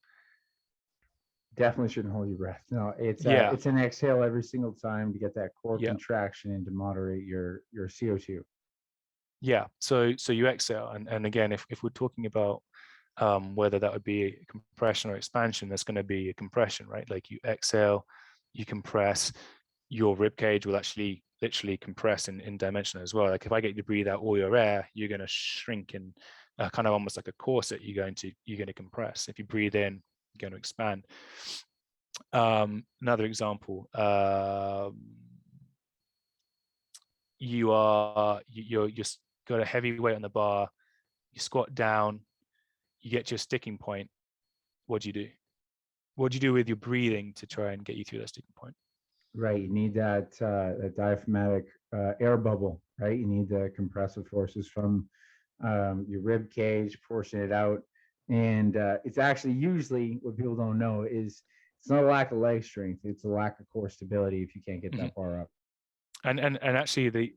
Definitely shouldn't hold your breath. No, it's Yeah. it's an exhale every single time to get that core Yeah. contraction and to moderate your CO2. Yeah. So you exhale, and again, if we're talking about whether that would be compression or expansion, there's going to be a compression, right? Like you exhale, you compress, your rib cage will actually literally compress in dimension as well. Like if I get you to breathe out all your air, you're going to shrink in kind of almost like a corset. You're going to compress. If you breathe in, you're going to expand. Another example, you're got a heavy weight on the bar, you squat down, you get to your sticking point. What do you do? What do you do with your breathing to try and get you through that sticking point? Right, you need that diaphragmatic air bubble, right? You need the compressive forces from your rib cage, forcing it out. And it's actually usually what people don't know is it's not a lack of leg strength, it's a lack of core stability if you can't get that far up. And actually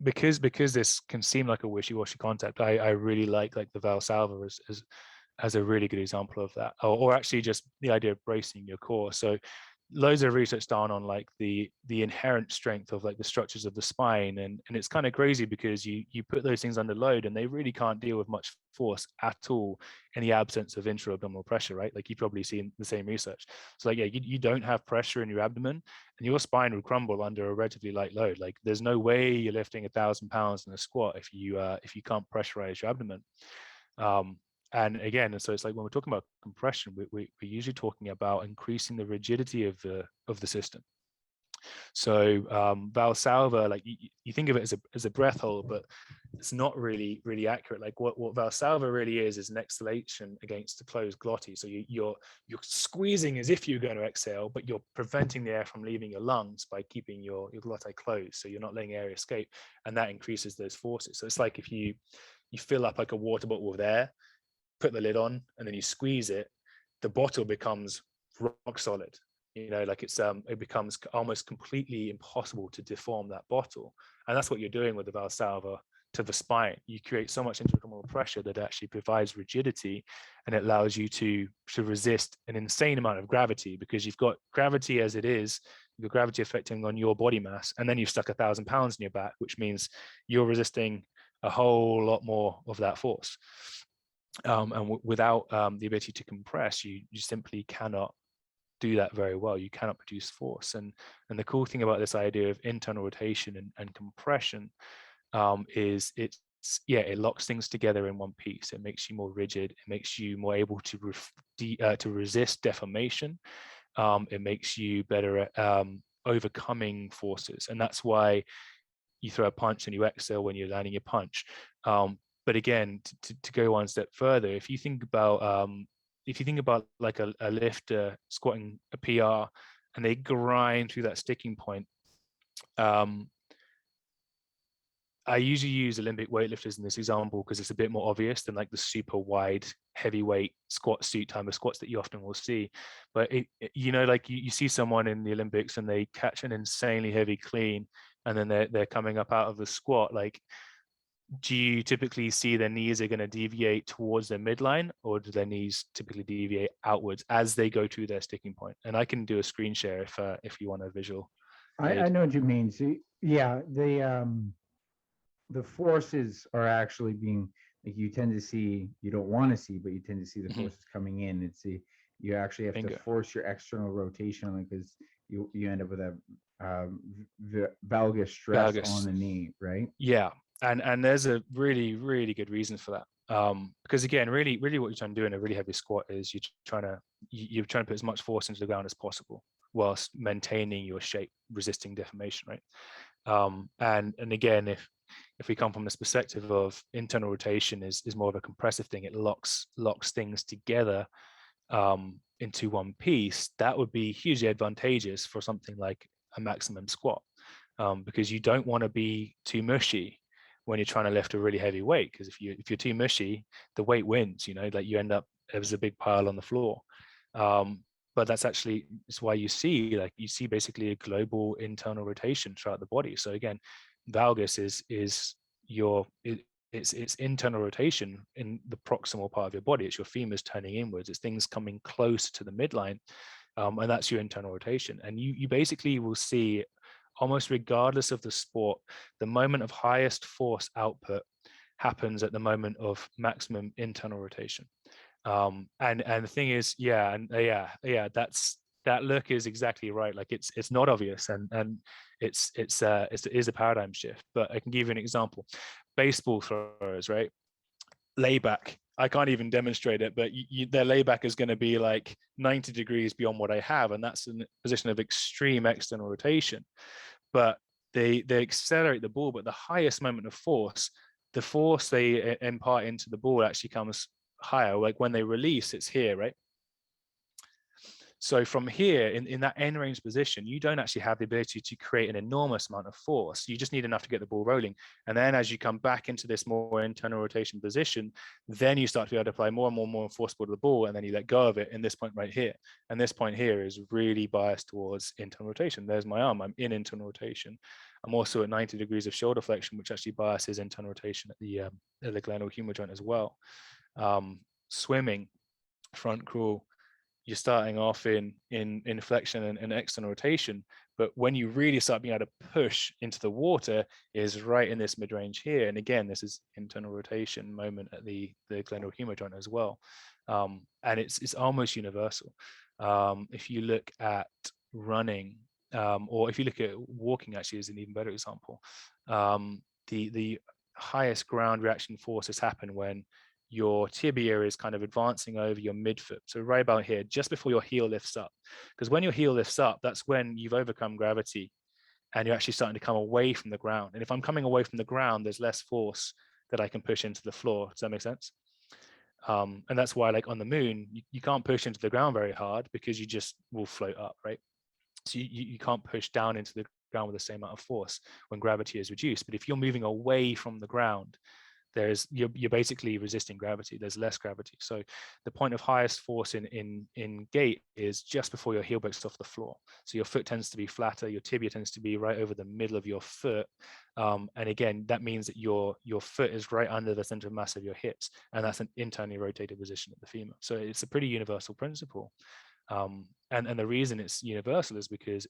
because this can seem like a wishy-washy concept, I really like the Valsalva as a really good example of that, or actually just the idea of bracing your core. So loads of research done on like the inherent strength of like the structures of the spine, and it's kind of crazy because you put those things under load and they really can't deal with much force at all in the absence of intra-abdominal pressure, right? Like you've probably seen the same research. So like, yeah, you don't have pressure in your abdomen, and your spine would crumble under a relatively light load. Like there's no way you're lifting 1,000 pounds in a squat if you can't pressurize your abdomen. And again, so it's like when we're talking about compression, we're usually talking about increasing the rigidity of the system. So Valsalva, like you think of it as a breath hold, but it's not really accurate. Like what Valsalva really is an exhalation against the closed glottis. So you're squeezing as if you're going to exhale, but you're preventing the air from leaving your lungs by keeping your glotti closed. So you're not letting air escape, and that increases those forces. So it's like if you fill up like a water bottle with air, put the lid on, and then you squeeze it, the bottle becomes rock solid. Like it becomes almost completely impossible to deform that bottle. And that's what you're doing with the Valsalva to the spine. You create so much intra-abdominal pressure that it actually provides rigidity, and it allows you to resist an insane amount of gravity, because you've got gravity as it is, you've got gravity affecting on your body mass, and then you've stuck 1,000 pounds in your back, which means you're resisting a whole lot more of that force. And without the ability to compress, you simply cannot do that very well. You cannot produce force. And the cool thing about this idea of internal rotation and compression is it locks things together in one piece. It makes you more rigid. It makes you more able to resist deformation. It makes you better at overcoming forces, and that's why you throw a punch and you exhale when you're landing your punch. But again, to go one step further, if you think about like a lifter squatting a PR and they grind through that sticking point, I usually use Olympic weightlifters in this example because it's a bit more obvious than like the super wide heavyweight squat suit type of squats that you often will see. But like you see someone in the Olympics and they catch an insanely heavy clean and then they're coming up out of the squat. Like, do you typically see their knees are going to deviate towards their midline, or do their knees typically deviate outwards as they go to their sticking point? And I can do a screen share if you want a visual I aid. know what you mean. See, yeah, the forces are actually being, like, you tend to see, you don't want to see, but you tend to see the Mhm. forces coming in. You actually have to Bingo. force your external rotation, because you end up with a valgus stress on Valgus. the knee, right? Yeah, and there's a really, really good reason for that. Because again, really, really, what you're trying to do in a really heavy squat is you're trying to put as much force into the ground as possible whilst maintaining your shape, resisting deformation, right? And again, if we come from this perspective of internal rotation is more of a compressive thing, it locks things together into one piece. That would be hugely advantageous for something like a maximum squat, because you don't want to be too mushy when you're trying to lift a really heavy weight, because if you're too mushy, the weight wins, like you end up as a big pile on the floor. But it's why you see basically a global internal rotation throughout the body. So again, valgus is it's internal rotation in the proximal part of your body. It's your femurs turning inwards. It's things coming close to the midline, and that's your internal rotation. And you basically will see, almost regardless of the sport, the moment of highest force output happens at the moment of maximum internal rotation. And the thing is, that look is exactly right. Like it's not obvious, and it is a paradigm shift. But I can give you an example. Baseball throwers, right? Layback. I can't even demonstrate it, but their layback is going to be like 90 degrees beyond what I have, and that's in a position of extreme external rotation. But they accelerate the ball, but the highest moment of force, the force they impart into the ball actually comes higher. Like when they release, it's here, right? So from here, in that end range position, you don't actually have the ability to create an enormous amount of force. You just need enough to get the ball rolling. And then as you come back into this more internal rotation position, then you start to be able to apply more and more force to the ball, and then you let go of it in this point right here. And this point here is really biased towards internal rotation. There's my arm, I'm in internal rotation. I'm also at 90 degrees of shoulder flexion, which actually biases internal rotation at the glenohumeral joint as well. Swimming, front crawl, you're starting off in flexion and external rotation, but when you really start being able to push into the water is right in this mid-range here. And again, this is internal rotation moment at the glenohumeral joint as well. And it's almost universal. If you look at running, or if you look at walking, actually is an even better example. The highest ground reaction forces happen when your tibia is kind of advancing over your midfoot. So right about here, just before your heel lifts up. Because when your heel lifts up, that's when you've overcome gravity and you're actually starting to come away from the ground. And if I'm coming away from the ground, there's less force that I can push into the floor. Does that make sense? And that's why, like on the moon, you can't push into the ground very hard because you just will float up, right? So you can't push down into the ground with the same amount of force when gravity is reduced. But if you're moving away from the ground, you're basically resisting gravity. There's less gravity. So the point of highest force in gait is just before your heel breaks off the floor. So your foot tends to be flatter, your tibia tends to be right over the middle of your foot. And again, that means that your foot is right under the center of mass of your hips, and that's an internally rotated position at the femur. So it's a pretty universal principle. And the reason it's universal is because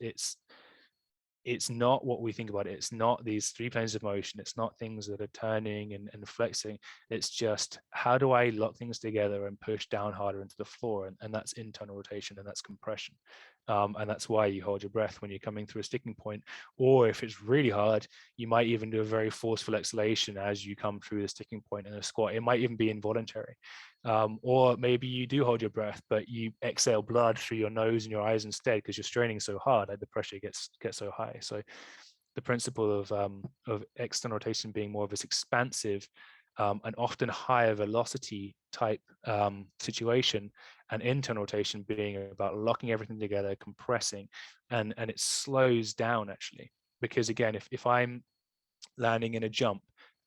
it's not what we think about it. It's not these three planes of motion. It's not things that are turning and flexing. It's just, how do I lock things together and push down harder into the floor? And that's internal rotation, and that's compression. And that's why you hold your breath when you're coming through a sticking point. Or if it's really hard, you might even do a very forceful exhalation as you come through the sticking point in a squat. It might even be involuntary. Or maybe you do hold your breath, but you exhale blood through your nose and your eyes instead, because you're straining so hard, like the pressure gets so high. So the principle of external rotation being more of this expansive and often higher velocity type situation, and internal rotation being about locking everything together, compressing, and it slows down actually. Because again, if I'm landing in a jump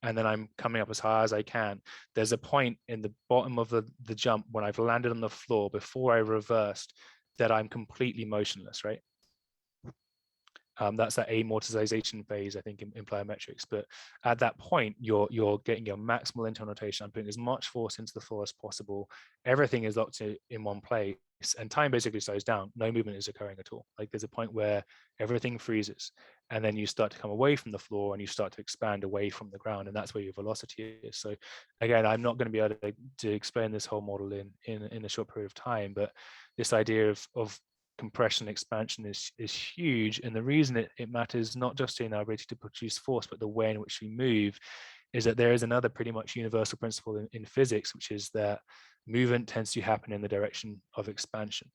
and then I'm coming up as high as I can, there's a point in the bottom of the jump when I've landed on the floor before I reversed that I'm completely motionless, right? That's that amortization phase, I think, in plyometrics. But at that point, you're getting your maximal internal rotation. I'm putting as much force into the floor as possible. Everything is locked in one place, and time basically slows down. No movement is occurring at all. Like there's a point where everything freezes, and then you start to come away from the floor and you start to expand away from the ground, and that's where your velocity is. So again, I'm not going to be able to explain this whole model in a short period of time, but this idea of compression expansion is huge. And the reason it matters not just in our ability to produce force, but the way in which we move, is that there is another pretty much universal principle in physics, which is that movement tends to happen in the direction of expansion.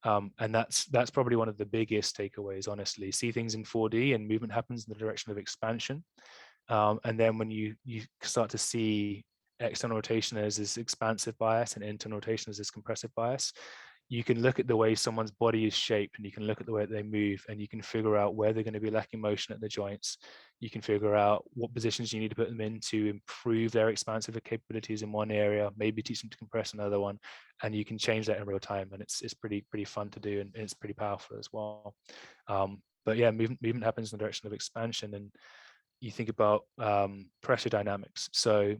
And that's probably one of the biggest takeaways, honestly. See things in 4D and movement happens in the direction of expansion. And then when you start to see external rotation as this expansive bias and internal rotation as this compressive bias, you can look at the way someone's body is shaped, and you can look at the way that they move, and you can figure out where they're going to be lacking motion at the joints. You can figure out what positions you need to put them in to improve their expansive capabilities in one area, maybe teach them to compress another one, and you can change that in real time. And it's pretty fun to do, and it's pretty powerful as well. But yeah, movement happens in the direction of expansion. And you think about pressure dynamics. So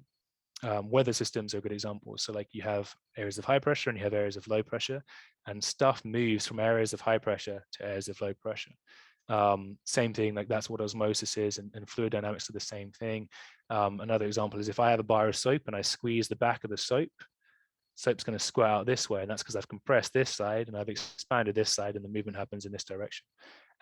weather systems are a good example. So like you have areas of high pressure and you have areas of low pressure, and stuff moves from areas of high pressure to areas of low pressure. Same thing, like that's what osmosis is, and fluid dynamics are the same thing. Another example is if I have a bar of soap and I squeeze the back of the soap's going to squirt out this way, and that's because I've compressed this side and I've expanded this side, and the movement happens in this direction.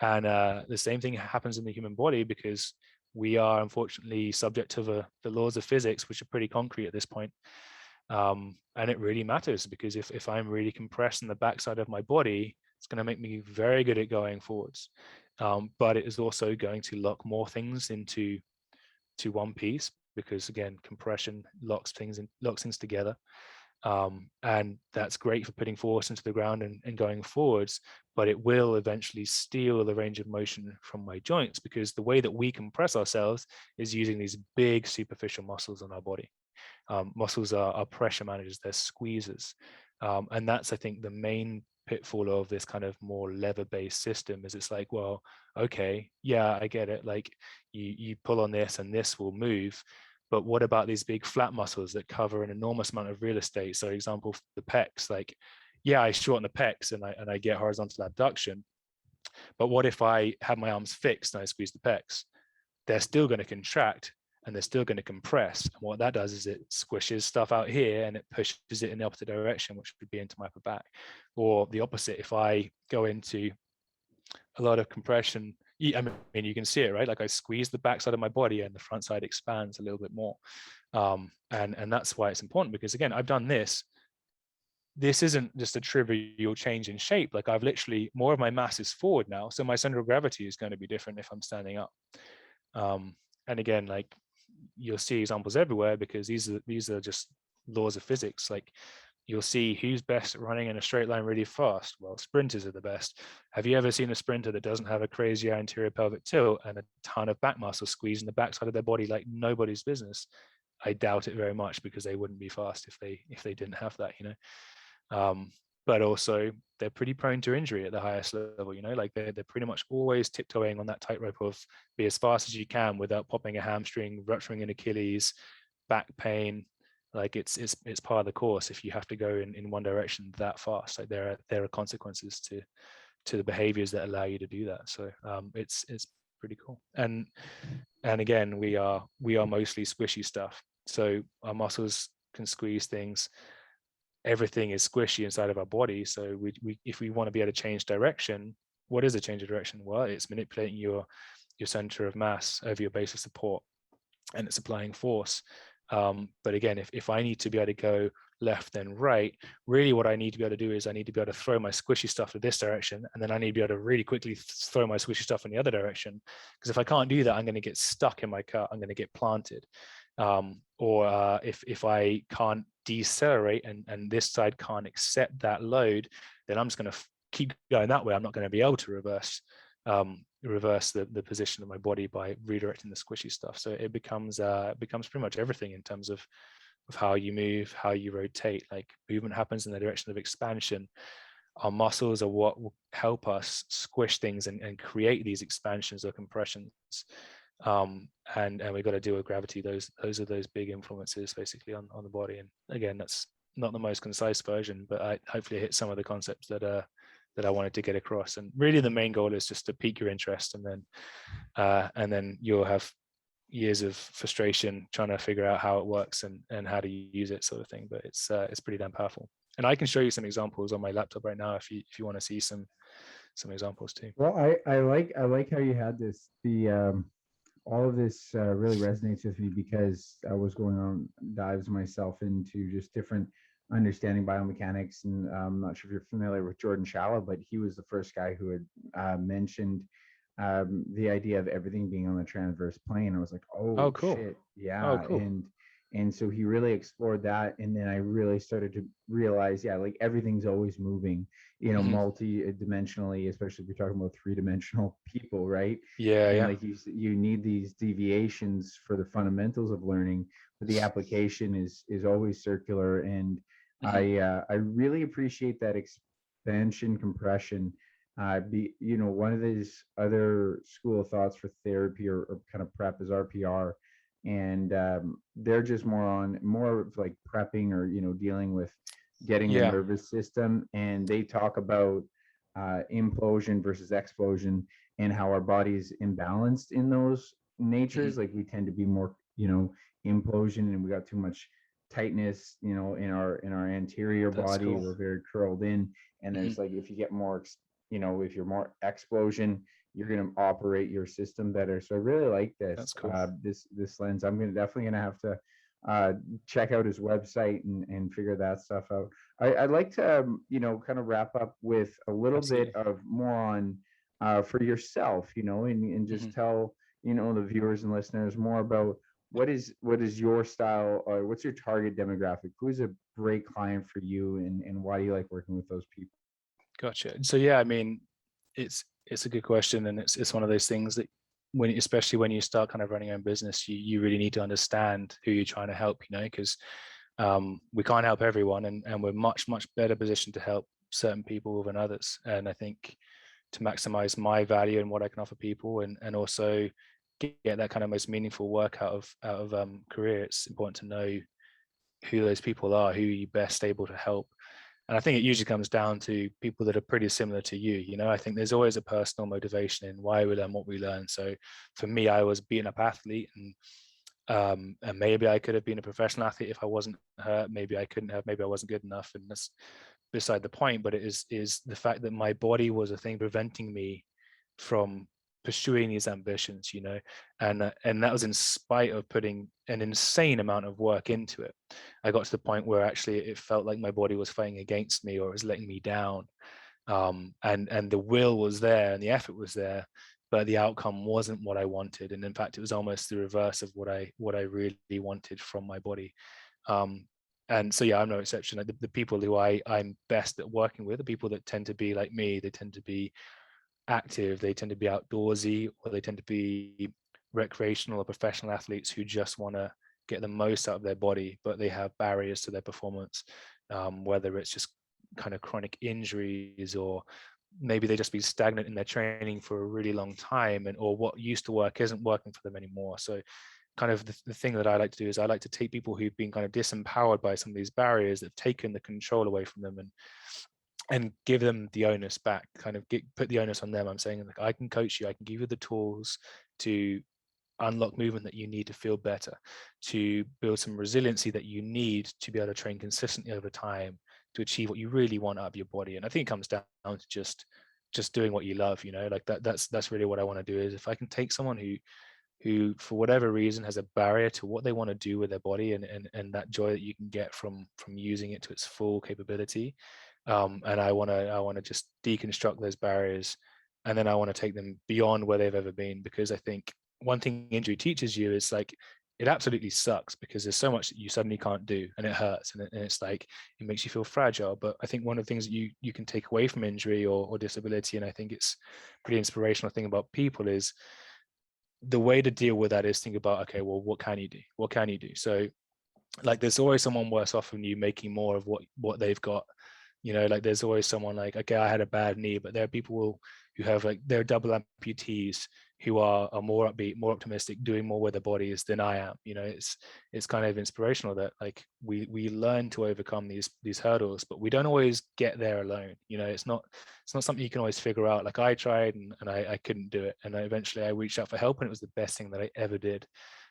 And the same thing happens in the human body, because we are unfortunately subject to the laws of physics, which are pretty concrete at this point. And it really matters, because if I'm really compressed in the backside of my body, it's going to make me very good at going forwards. But it is also going to lock more things into one piece, because again, compression locks things together. And that's great for putting force into the ground and going forwards, but it will eventually steal the range of motion from my joints, because the way that we compress ourselves is using these big superficial muscles on our body. Muscles are pressure managers, they're squeezers. And that's, I think, the main pitfall of this kind of more lever-based system, is it's like, well, okay, yeah, I get it. Like you pull on this and this will move. But what about these big flat muscles that cover an enormous amount of real estate? So example, the pecs, like, yeah, I shorten the pecs and I get horizontal abduction. But what if I have my arms fixed and I squeeze the pecs? They're still going to contract and they're still going to compress. And what that does is it squishes stuff out here and it pushes it in the opposite direction, which would be into my upper back. Or the opposite, if I go into a lot of compression, I mean, you can see it, right? Like I squeeze the backside of my body and the front side expands a little bit more. And that's why it's important, because again, I've done this. This isn't just a trivial change in shape. Like I've literally, more of my mass is forward now. So my center of gravity is going to be different if I'm standing up. And again, like you'll see examples everywhere, because these are just laws of physics. Like you'll see who's best at running in a straight line really fast. Well, sprinters are the best. Have you ever seen a sprinter that doesn't have a crazy anterior pelvic tilt and a ton of back muscle squeezing the backside of their body like nobody's business? I doubt it very much, because they wouldn't be fast if they didn't have that, you know. But also they're pretty prone to injury at the highest level, you know, like they're pretty much always tiptoeing on that tightrope of be as fast as you can without popping a hamstring, rupturing an Achilles, back pain. Like it's part of the course if you have to go in one direction that fast. Like there are consequences to the behaviors that allow you to do that. So it's pretty cool. And again, we are mostly squishy stuff. So our muscles can squeeze things. Everything is squishy inside of our body. So we if we want to be able to change direction, what is a change of direction? Well, it's manipulating your center of mass over your base of support, and it's applying force. But again, if I need to be able to go left then right, really what I need to be able to do is I need to be able to throw my squishy stuff to this direction, and then I need to be able to really quickly throw my squishy stuff in the other direction. Because if I can't do that, I'm going to get stuck in my car. I'm going to get planted. Or if I can't decelerate and this side can't accept that load, then I'm just going to keep going that way. I'm not going to be able to reverse the position of my body by redirecting the squishy stuff. So it becomes pretty much everything in terms of how you move, how you rotate. Like movement happens in the direction of expansion. Our muscles are what will help us squish things and create these expansions or compressions. And we've got to deal with gravity. Those are those big influences basically on the body. And again, that's not the most concise version, but I hopefully hit some of the concepts that I wanted to get across. And really the main goal is just to pique your interest, and then you'll have years of frustration trying to figure out how it works and how to use it, sort of thing. But it's pretty damn powerful. And I can show you some examples on my laptop right now if you want to see some examples too. Well, I like how you had this. All of this really resonates with me because I was going on dives myself into just different understanding biomechanics. And I'm not sure if you're familiar with Jordan Shallow, but he was the first guy who had mentioned the idea of everything being on the transverse plane. I was like, oh cool. shit, yeah. Oh, cool. And so he really explored that, and then I really started to realize, yeah, like everything's always moving, multi-dimensionally, especially if you're talking about three-dimensional people, right? Yeah, and yeah. like you need these deviations for the fundamentals of learning, but the application is always circular. And I really appreciate that expansion compression. One of these other school of thoughts for therapy or kind of prep is RPR, and they're just more of like prepping or dealing with getting the nervous system, and they talk about implosion versus explosion and how our body's imbalanced in those natures. Like we tend to be more implosion, and we got too much tightness in our anterior body. Cool. We're very curled in, and there's like if you get more if you're more explosion, you're going to operate your system better. So I really like this. That's cool. This lens. I'm definitely gonna have to check out his website and figure that stuff out. I'd like to kind of wrap up with a little bit of more on for yourself, and just tell the viewers and listeners more about what is your style, or what's your target demographic? Who's a great client for you, and why do you like working with those people? Gotcha. So yeah, I mean, it's a good question, and it's one of those things that especially when you start kind of running your own business, you really need to understand who you're trying to help, because we can't help everyone, and we're much better positioned to help certain people than others. And I think to maximize my value and what I can offer people, and also get that kind of most meaningful work out of career, it's important to know who those people are, who you're best able to help. And I think it usually comes down to people that are pretty similar to you. I think there's always a personal motivation in why we learn what we learn. So for me, I was being up athlete, and maybe I could have been a professional athlete if I wasn't hurt. Maybe I couldn't have. Maybe I wasn't good enough. And that's beside the point. But it is the fact that my body was a thing preventing me from pursuing these ambitions, and that was in spite of putting an insane amount of work into it. I got to the point where actually it felt like my body was fighting against me, or it was letting me down, and the will was there and the effort was there, but the outcome wasn't what I wanted. And in fact, it was almost the reverse of what I really wanted from my body. And so yeah, I'm no exception. Like the people who I'm best at working with are people that tend to be like me. They tend to be active, they tend to be outdoorsy, or they tend to be recreational or professional athletes who just want to get the most out of their body, but they have barriers to their performance, whether it's just kind of chronic injuries, or maybe they just be stagnant in their training for a really long time, or what used to work isn't working for them anymore. So kind of the thing that I like to do is I like to take people who've been kind of disempowered by some of these barriers that have taken the control away from them, and give them the onus back, kind of put the onus on them. I'm saying, like, I can coach you, I can give you the tools to unlock movement that you need to feel better, to build some resiliency that you need to be able to train consistently over time to achieve what you really want out of your body. And I think it comes down to just doing what you love, like that's really what I want to do. Is if I can take someone who for whatever reason has a barrier to what they want to do with their body, and that joy that you can get from using it to its full capability, and I want to just deconstruct those barriers, and then I want to take them beyond where they've ever been. Because I think one thing injury teaches you is, like, it absolutely sucks because there's so much that you suddenly can't do, and it hurts, and it's like, it makes you feel fragile. But I think one of the things that you can take away from injury or disability, and I think it's pretty inspirational thing about people, is the way to deal with that is think about, okay, well, what can you do? What can you do? So, like, there's always someone worse off than you making more of what they've got. Like, there's always someone like, okay, I had a bad knee, but there are people who have, like, they're double amputees who are more upbeat, more optimistic, doing more with their bodies than I am. It's kind of inspirational that, like, we learn to overcome these hurdles, but we don't always get there alone. It's not something you can always figure out. Like, I tried and I couldn't do it, and eventually I reached out for help, and it was the best thing that I ever did.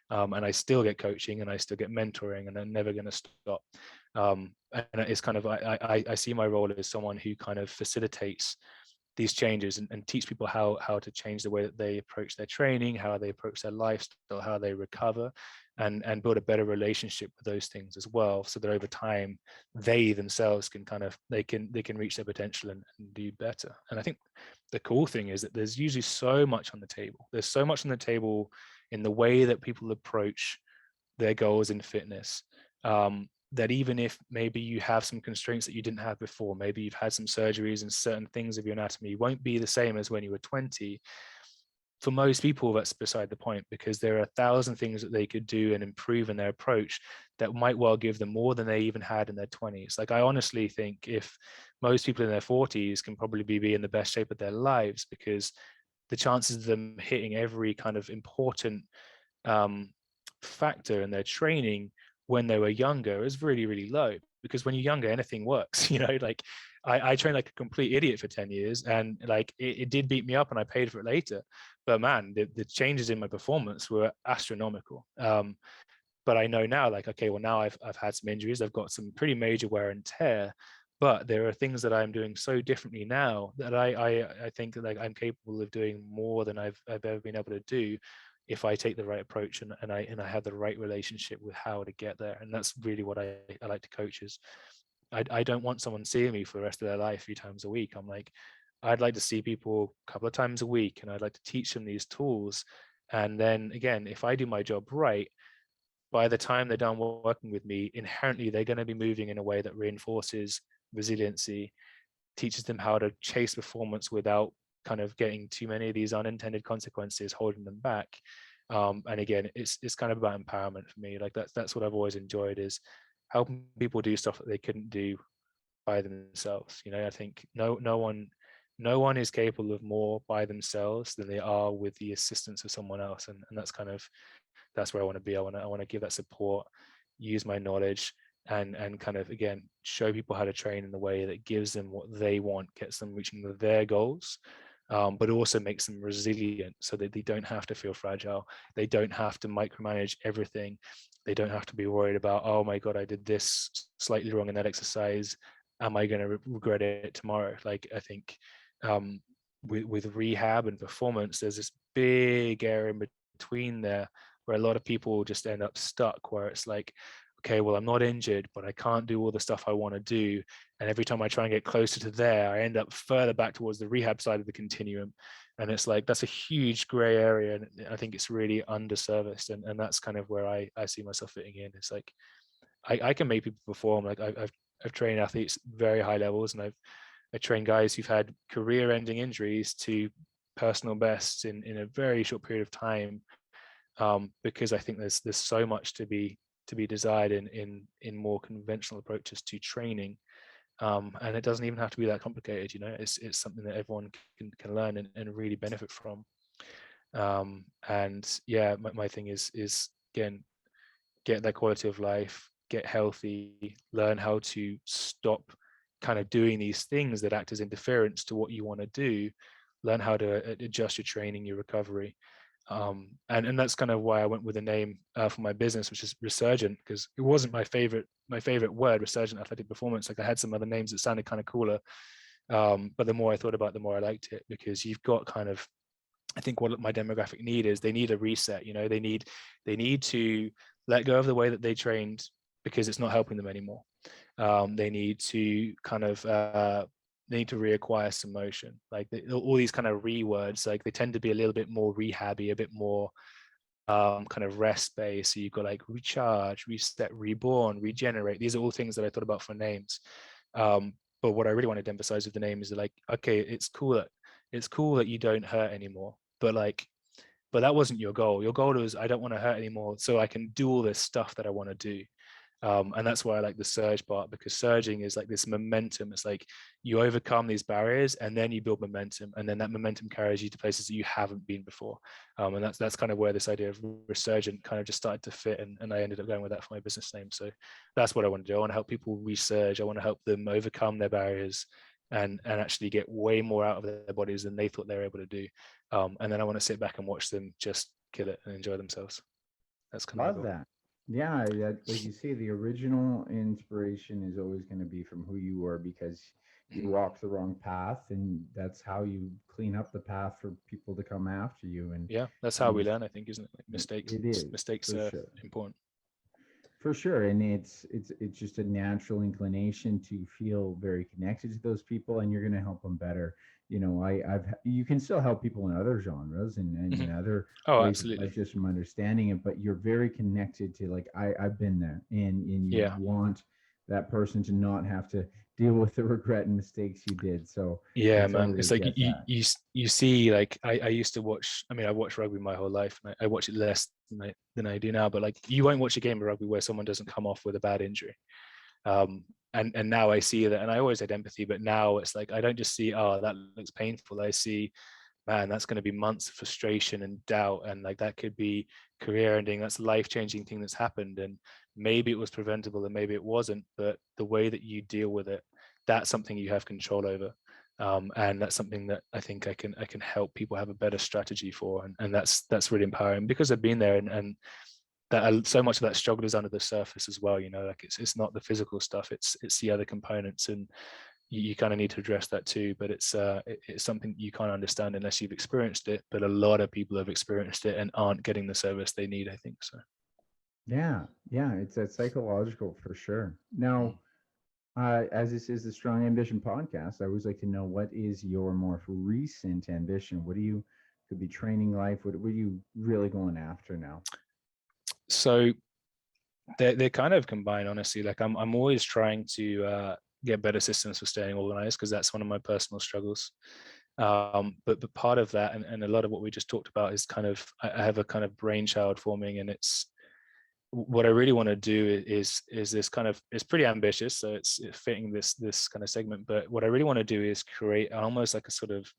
And I still get coaching, and I still get mentoring, and I'm never going to stop. And it's kind of, I see my role as someone who kind of facilitates these changes, and teach people how to change the way that they approach their training, how they approach their lifestyle, how they recover, and build a better relationship with those things as well, so that over time they themselves can they can reach their potential and do better. And I think the cool thing is that there's usually so much on the table. There's so much on the table in the way that people approach their goals in fitness, that even if maybe you have some constraints that you didn't have before, maybe you've had some surgeries and certain things of your anatomy won't be the same as when you were 20. For most people, that's beside the point, because there are 1,000 things that they could do and improve in their approach that might well give them more than they even had in their 20s. Like, I honestly think if most people in their 40s can probably be in the best shape of their lives, because the chances of them hitting every kind of important factor in their training when they were younger is really, really low. Because when you're younger, anything works. Like, I trained like a complete idiot for 10 years, and like it did beat me up, and I paid for it later. But man, the changes in my performance were astronomical. But I know now, like, okay, well, now I've had some injuries, I've got some pretty major wear and tear, but there are things that I'm doing so differently now that I think that, like, I'm capable of doing more than I've ever been able to do if I take the right approach, and I have the right relationship with how to get there. And that's really what I like to coach is, I don't want someone seeing me for the rest of their life 3 times a week. I'm like, I'd like to see people a couple of times a week, and I'd like to teach them these tools. And then again, if I do my job right, by the time they're done working with me, inherently they're going to be moving in a way that reinforces resiliency, teaches them how to chase performance without kind of getting too many of these unintended consequences holding them back. And again, it's kind of about empowerment for me. Like, that's what I've always enjoyed, is helping people do stuff that they couldn't do by themselves. I think no one is capable of more by themselves than they are with the assistance of someone else. And that's where I want to be. I want to give that support, use my knowledge, and kind of, again, show people how to train in the way that gives them what they want, gets them reaching their goals, but also makes them resilient, so that they don't have to feel fragile. They don't have to micromanage everything. They don't have to be worried about, oh my God, I did this slightly wrong in that exercise. Am I going to regret it tomorrow? Like, I think with rehab and performance, there's this big area in between there where a lot of people just end up stuck, where it's like, okay, well, I'm not injured, but I can't do all the stuff I want to do. And every time I try and get closer to there, I end up further back towards the rehab side of the continuum. And it's like, that's a huge gray area. And I think it's really underserviced. And that's kind of where I see myself fitting in. It's like, I can make people perform. Like, I've trained athletes very high levels, and I trained guys who've had career-ending injuries to personal bests in a very short period of time, because I think there's so much to be desired in more conventional approaches to training, and it doesn't even have to be that complicated. It's something that everyone can learn and really benefit from. And yeah, my thing is again, get that quality of life, get healthy, learn how to stop kind of doing these things that act as interference to what you want to do, learn how to adjust your training, your recovery. And that's kind of why I went with the name for my business, which is Resurgent, because it wasn't my favorite word, Resurgent Athletic Performance. Like I had some other names that sounded kind of cooler, but the more I thought about it, the more I liked it, because you've got kind of, I think what my demographic need is, they need a reset. You know, they need to let go of the way that they trained because it's not helping them anymore. They need to kind of they need to reacquire some motion. Like all these kind of words, like they tend to be a little bit more rehabby, a bit more kind of rest based. So you've got like recharge, reset, reborn, regenerate. These are all things that I thought about for names. But what I really wanted to emphasize with the name is that, like, okay, it's cool that you don't hurt anymore, but that wasn't your goal. Your goal was, I don't want to hurt anymore, so I can do all this stuff that I want to do. And that's why I like the surge part, because surging is like this momentum. It's like you overcome these barriers and then you build momentum, and then that momentum carries you to places that you haven't been before. And that's kind of where this idea of Resurgent kind of just started to fit, and I ended up going with that for my business name. So that's what I want to do. I want to help people resurge. I want to help them overcome their barriers and actually get way more out of their bodies than they thought they were able to do. And then I want to sit back and watch them just kill it and enjoy themselves. That's kind of my Love goal. that. Yeah, that, like you say, the original inspiration is always going to be from who you were, because you walked the wrong path, and that's how you clean up the path for people to come after you. And Yeah, that's how and we learn, I think, isn't it? Like mistakes. it is, Mistakes for are sure. important. For sure, and it's just a natural inclination to feel very connected to those people, and you're going to help them better. You know, you can still help people in other genres and in Mhm. other Oh, ways of absolutely. life, just from understanding it. But you're very connected to, like, I've been there, and you Yeah. want that person to not have to deal with the regret and mistakes you did. So I Yeah, man. totally It's like get that. you see, like I used to watch. I mean, I watched rugby my whole life, and I watch it less than I do now. But like, you won't watch a game of rugby where someone doesn't come off with a bad injury. Um, and now I see that, and I always had empathy, but now it's like I don't just see, oh, that looks painful. I see, man, that's going to be months of frustration and doubt, and like that could be career ending. That's a life-changing thing that's happened, and maybe it was preventable and maybe it wasn't, but the way that you deal with it, that's something you have control over. And that's something that I think I can help people have a better strategy for, and that's really empowering, because I've been there, and that so much of that struggle is under the surface as well. You know, like it's not the physical stuff, it's the other components, and you kind of need to address that too. But it's something you can't understand unless you've experienced it. But a lot of people have experienced it and aren't getting the service they need, I think so. Yeah, yeah, it's that psychological, for sure. Now, Mm. as this is the Strong Ambition podcast, I always like to know, what is your more recent ambition? What do you, could be training life? What are you really going after now? So they're kind of combined, honestly. Like I'm always trying to get better systems for staying organized, because that's one of my personal struggles. But part of that, and a lot of what we just talked about, is kind of, I have a kind of brainchild forming, and it's what I really want to do is this kind of, it's pretty ambitious, so it's fitting this kind of segment. But what I really want to do is create almost like a sort of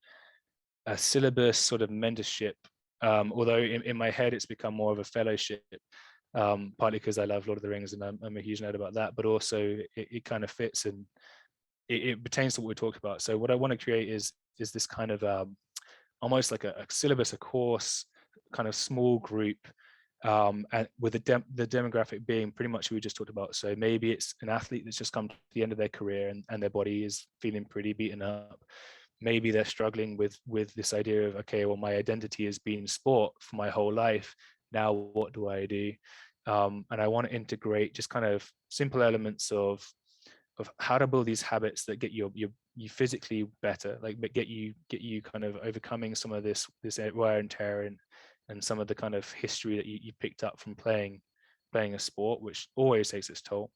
a syllabus, sort of mentorship. Although in my head it's become more of a fellowship, partly because I love Lord of the Rings and I'm a huge nerd about that, but also it kind of fits, and it pertains to what we talked about. So what I want to create is this kind of almost like a syllabus, a course, kind of small group, and with the demographic being pretty much who we just talked about. So maybe it's an athlete that's just come to the end of their career, and their body is feeling pretty beaten up. Maybe they're struggling with this idea of, okay, well, my identity has been sport for my whole life. Now what do I do? And I want to integrate just kind of simple elements of how to build these habits that get you physically better, like get you kind of overcoming some of this wear and tear, and some of the kind of history that you picked up from playing a sport, which always takes its toll,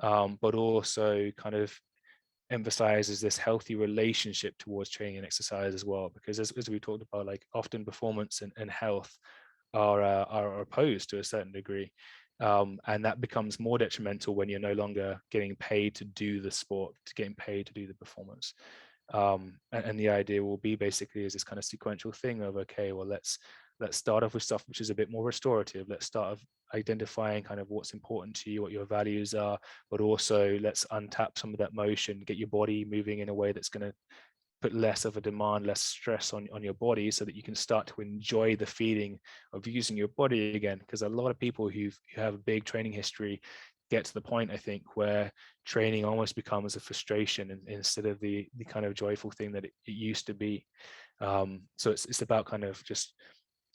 but also kind of emphasizes this healthy relationship towards training and exercise as well, because as we talked about, like often performance and health are opposed to a certain degree, and that becomes more detrimental when you're no longer getting paid to do the sport, to getting paid to do the performance. And the idea will be basically is this kind of sequential thing of, okay, well, let's let's start off with stuff which is a bit more restorative. Let's start off identifying kind of what's important to you, what your values are, but also let's untap some of that motion, get your body moving in a way that's going to put less of a demand, less stress on your body, so that you can start to enjoy the feeling of using your body again. Because a lot of people who have a big training history get to the point, I think, where training almost becomes a frustration instead of the kind of joyful thing that it used to be. So it's about kind of just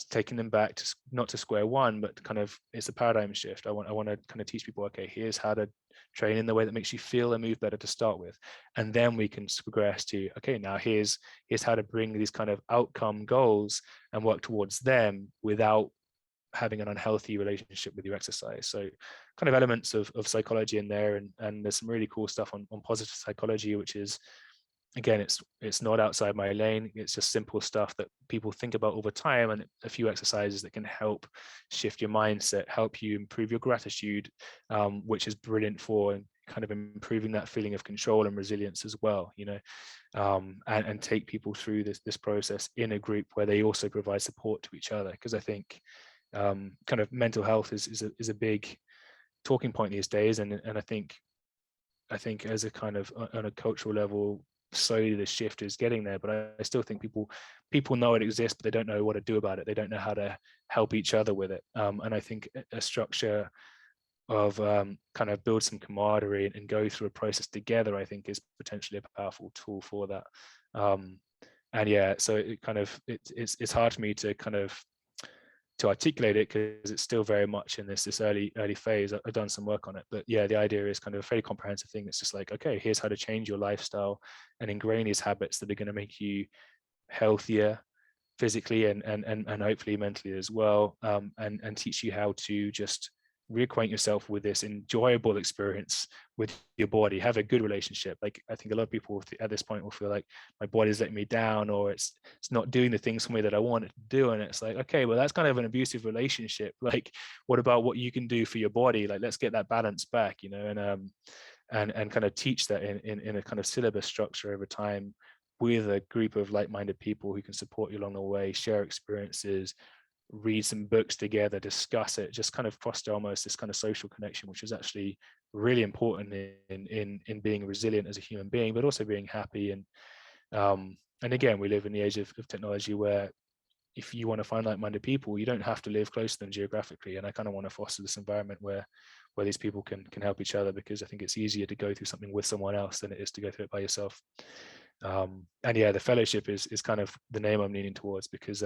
taking them back to not to square one, but kind of it's a paradigm shift. I want to kind of teach people, okay, here's how to train in the way that makes you feel and move better to start with, and then we can progress to, okay, now here's how to bring these kind of outcome goals and work towards them without having an unhealthy relationship with your exercise. So kind of elements of psychology in there, and there's some really cool stuff on positive psychology, which is, again, it's not outside my lane. It's just simple stuff that people think about over time, and a few exercises that can help shift your mindset, help you improve your gratitude, which is brilliant for kind of improving that feeling of control and resilience as well, and take people through this process in a group where they also provide support to each other. Because I think kind of mental health is a big talking point these days, and I think as a kind of on a cultural level, slowly the shift is getting there. But I still think people know it exists, but they don't know what to do about it. They don't know how to help each other with it. And I think a structure of kind of build some camaraderie and go through a process together, I think, is potentially a powerful tool for that. And yeah, so it kind of it's hard for me to kind of to articulate it, because it's still very much in this early phase. I've done some work on it, but yeah, the idea is kind of a very comprehensive thing. It's just like, okay, here's how to change your lifestyle and ingrain these habits that are going to make you healthier physically and hopefully mentally as well, and teach you how to just reacquaint yourself with this enjoyable experience with your body. Have a good relationship. Like, I think a lot of people at this point will feel like my body's letting me down, or it's not doing the things for me that I want it to do. And it's like, okay, well, that's kind of an abusive relationship. Like, what about what you can do for your body? Like, let's get that balance back, and kind of teach that in a kind of syllabus structure over time, with a group of like-minded people who can support you along the way, share experiences, read some books together, discuss it, just kind of foster almost this kind of social connection, which is actually really important in being resilient as a human being, but also being happy. And again, we live in the age of technology, where if you want to find like-minded people, you don't have to live close to them geographically. And I kind of want to foster this environment where these people can help each other, because I think it's easier to go through something with someone else than it is to go through it by yourself. And yeah, the fellowship is kind of the name I'm leaning towards, because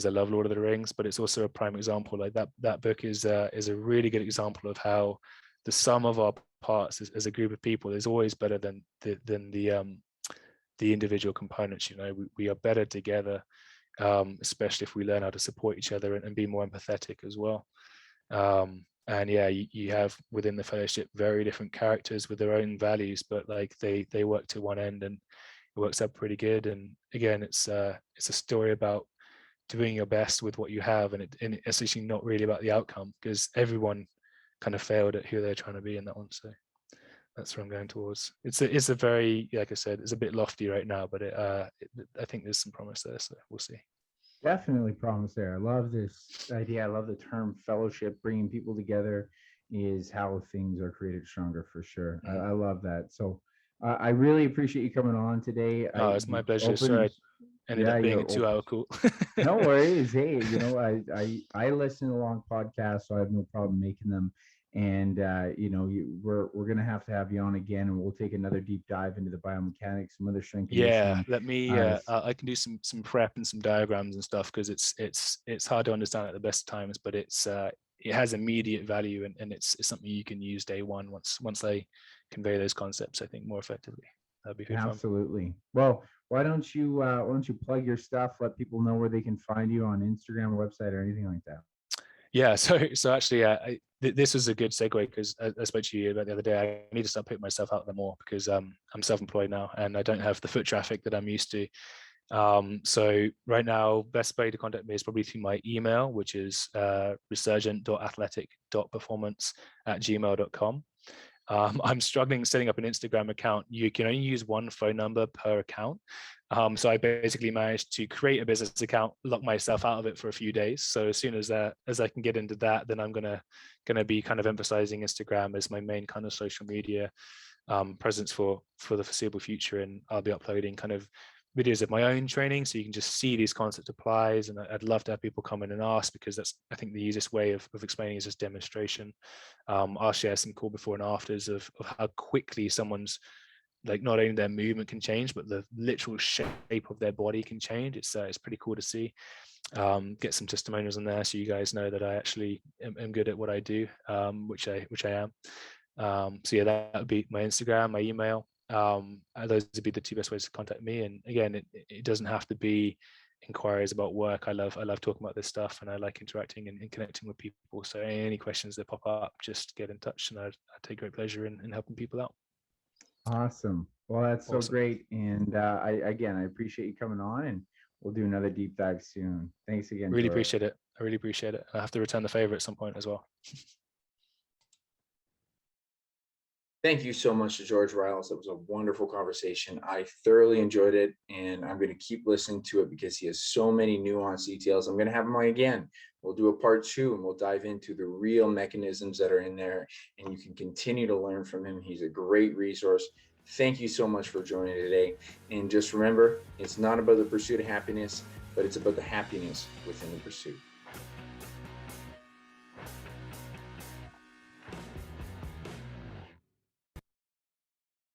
I love Lord of the Rings, but it's also a prime example. Like that book is a really good example of how the sum of our parts as a group of people is always better than the individual components. We are better together, especially if we learn how to support each other and be more empathetic as well. And yeah, you have within the fellowship very different characters with their own values, but like they work to one end, and it works out pretty good. And again, it's a story about doing your best with what you have, and it's actually not really about the outcome, because everyone kind of failed at who they're trying to be in that one. So that's where I'm going towards. It's a very, like I said, it's a bit lofty right now, but I think there's some promise there, so we'll see. Definitely promise there. I love this idea. I love the term fellowship. Bringing people together is how things are created stronger, for sure. I love that. So I really appreciate you coming on today. Oh, it's my pleasure. Sorry, ended up being a 2-hour call. No worries. Hey, I listen to long podcasts, so I have no problem making them. And we're gonna have to have you on again, and we'll take another deep dive into the biomechanics, some other strength conditioning. Yeah, let me. I can do some prep and some diagrams and stuff, because it's hard to understand at the best times, but it has immediate value, and it's something you can use day one once they convey those concepts, I think, more effectively. That'd be good. Absolutely. Well, why don't you plug your stuff? Let people know where they can find you on Instagram or website or anything like that. Yeah, so actually, this was a good segue, because I spoke to you about the other day. I need to start putting myself out there more, because I'm self-employed now, and I don't have the foot traffic that I'm used to. So right now, best way to contact me is probably through my email, which is resurgent.athletic.performance@gmail.com. I'm struggling setting up an Instagram account. You can only use one phone number per account. So I basically managed to create a business account, lock myself out of it for a few days. So as soon as I can get into that, then I'm gonna be kind of emphasizing Instagram as my main kind of social media presence for the foreseeable future, and I'll be uploading kind of videos of my own training, so you can just see these concepts applies. And I'd love to have people come in and ask, because that's, I think, the easiest way of explaining is just demonstration. I'll share some cool before and afters of how quickly someone's, like, not only their movement can change, but the literal shape of their body can change. It's pretty cool to see. Get some testimonials in there, so you guys know that I actually am good at what I do, which I am. So yeah, that would be my Instagram, my email. Those would be the two best ways to contact me. And again, it doesn't have to be inquiries about work. I love talking about this stuff, and I like interacting and connecting with people. So any questions that pop up, just get in touch, and I take great pleasure in helping people out. Awesome. Well, that's so Awesome. great. And I appreciate you coming on, and we'll do another deep dive soon. Thanks again. Really George. appreciate it. I really appreciate it. I have to return the favor at some point as well. Thank you so much to George Ryles. It was a wonderful conversation. I thoroughly enjoyed it, and I'm going to keep listening to it because he has so many nuanced details. I'm going to have him on again. We'll do a part 2, and we'll dive into the real mechanisms that are in there, and you can continue to learn from him. He's a great resource. Thank you so much for joining today. And just remember, it's not about the pursuit of happiness, but it's about the happiness within the pursuit.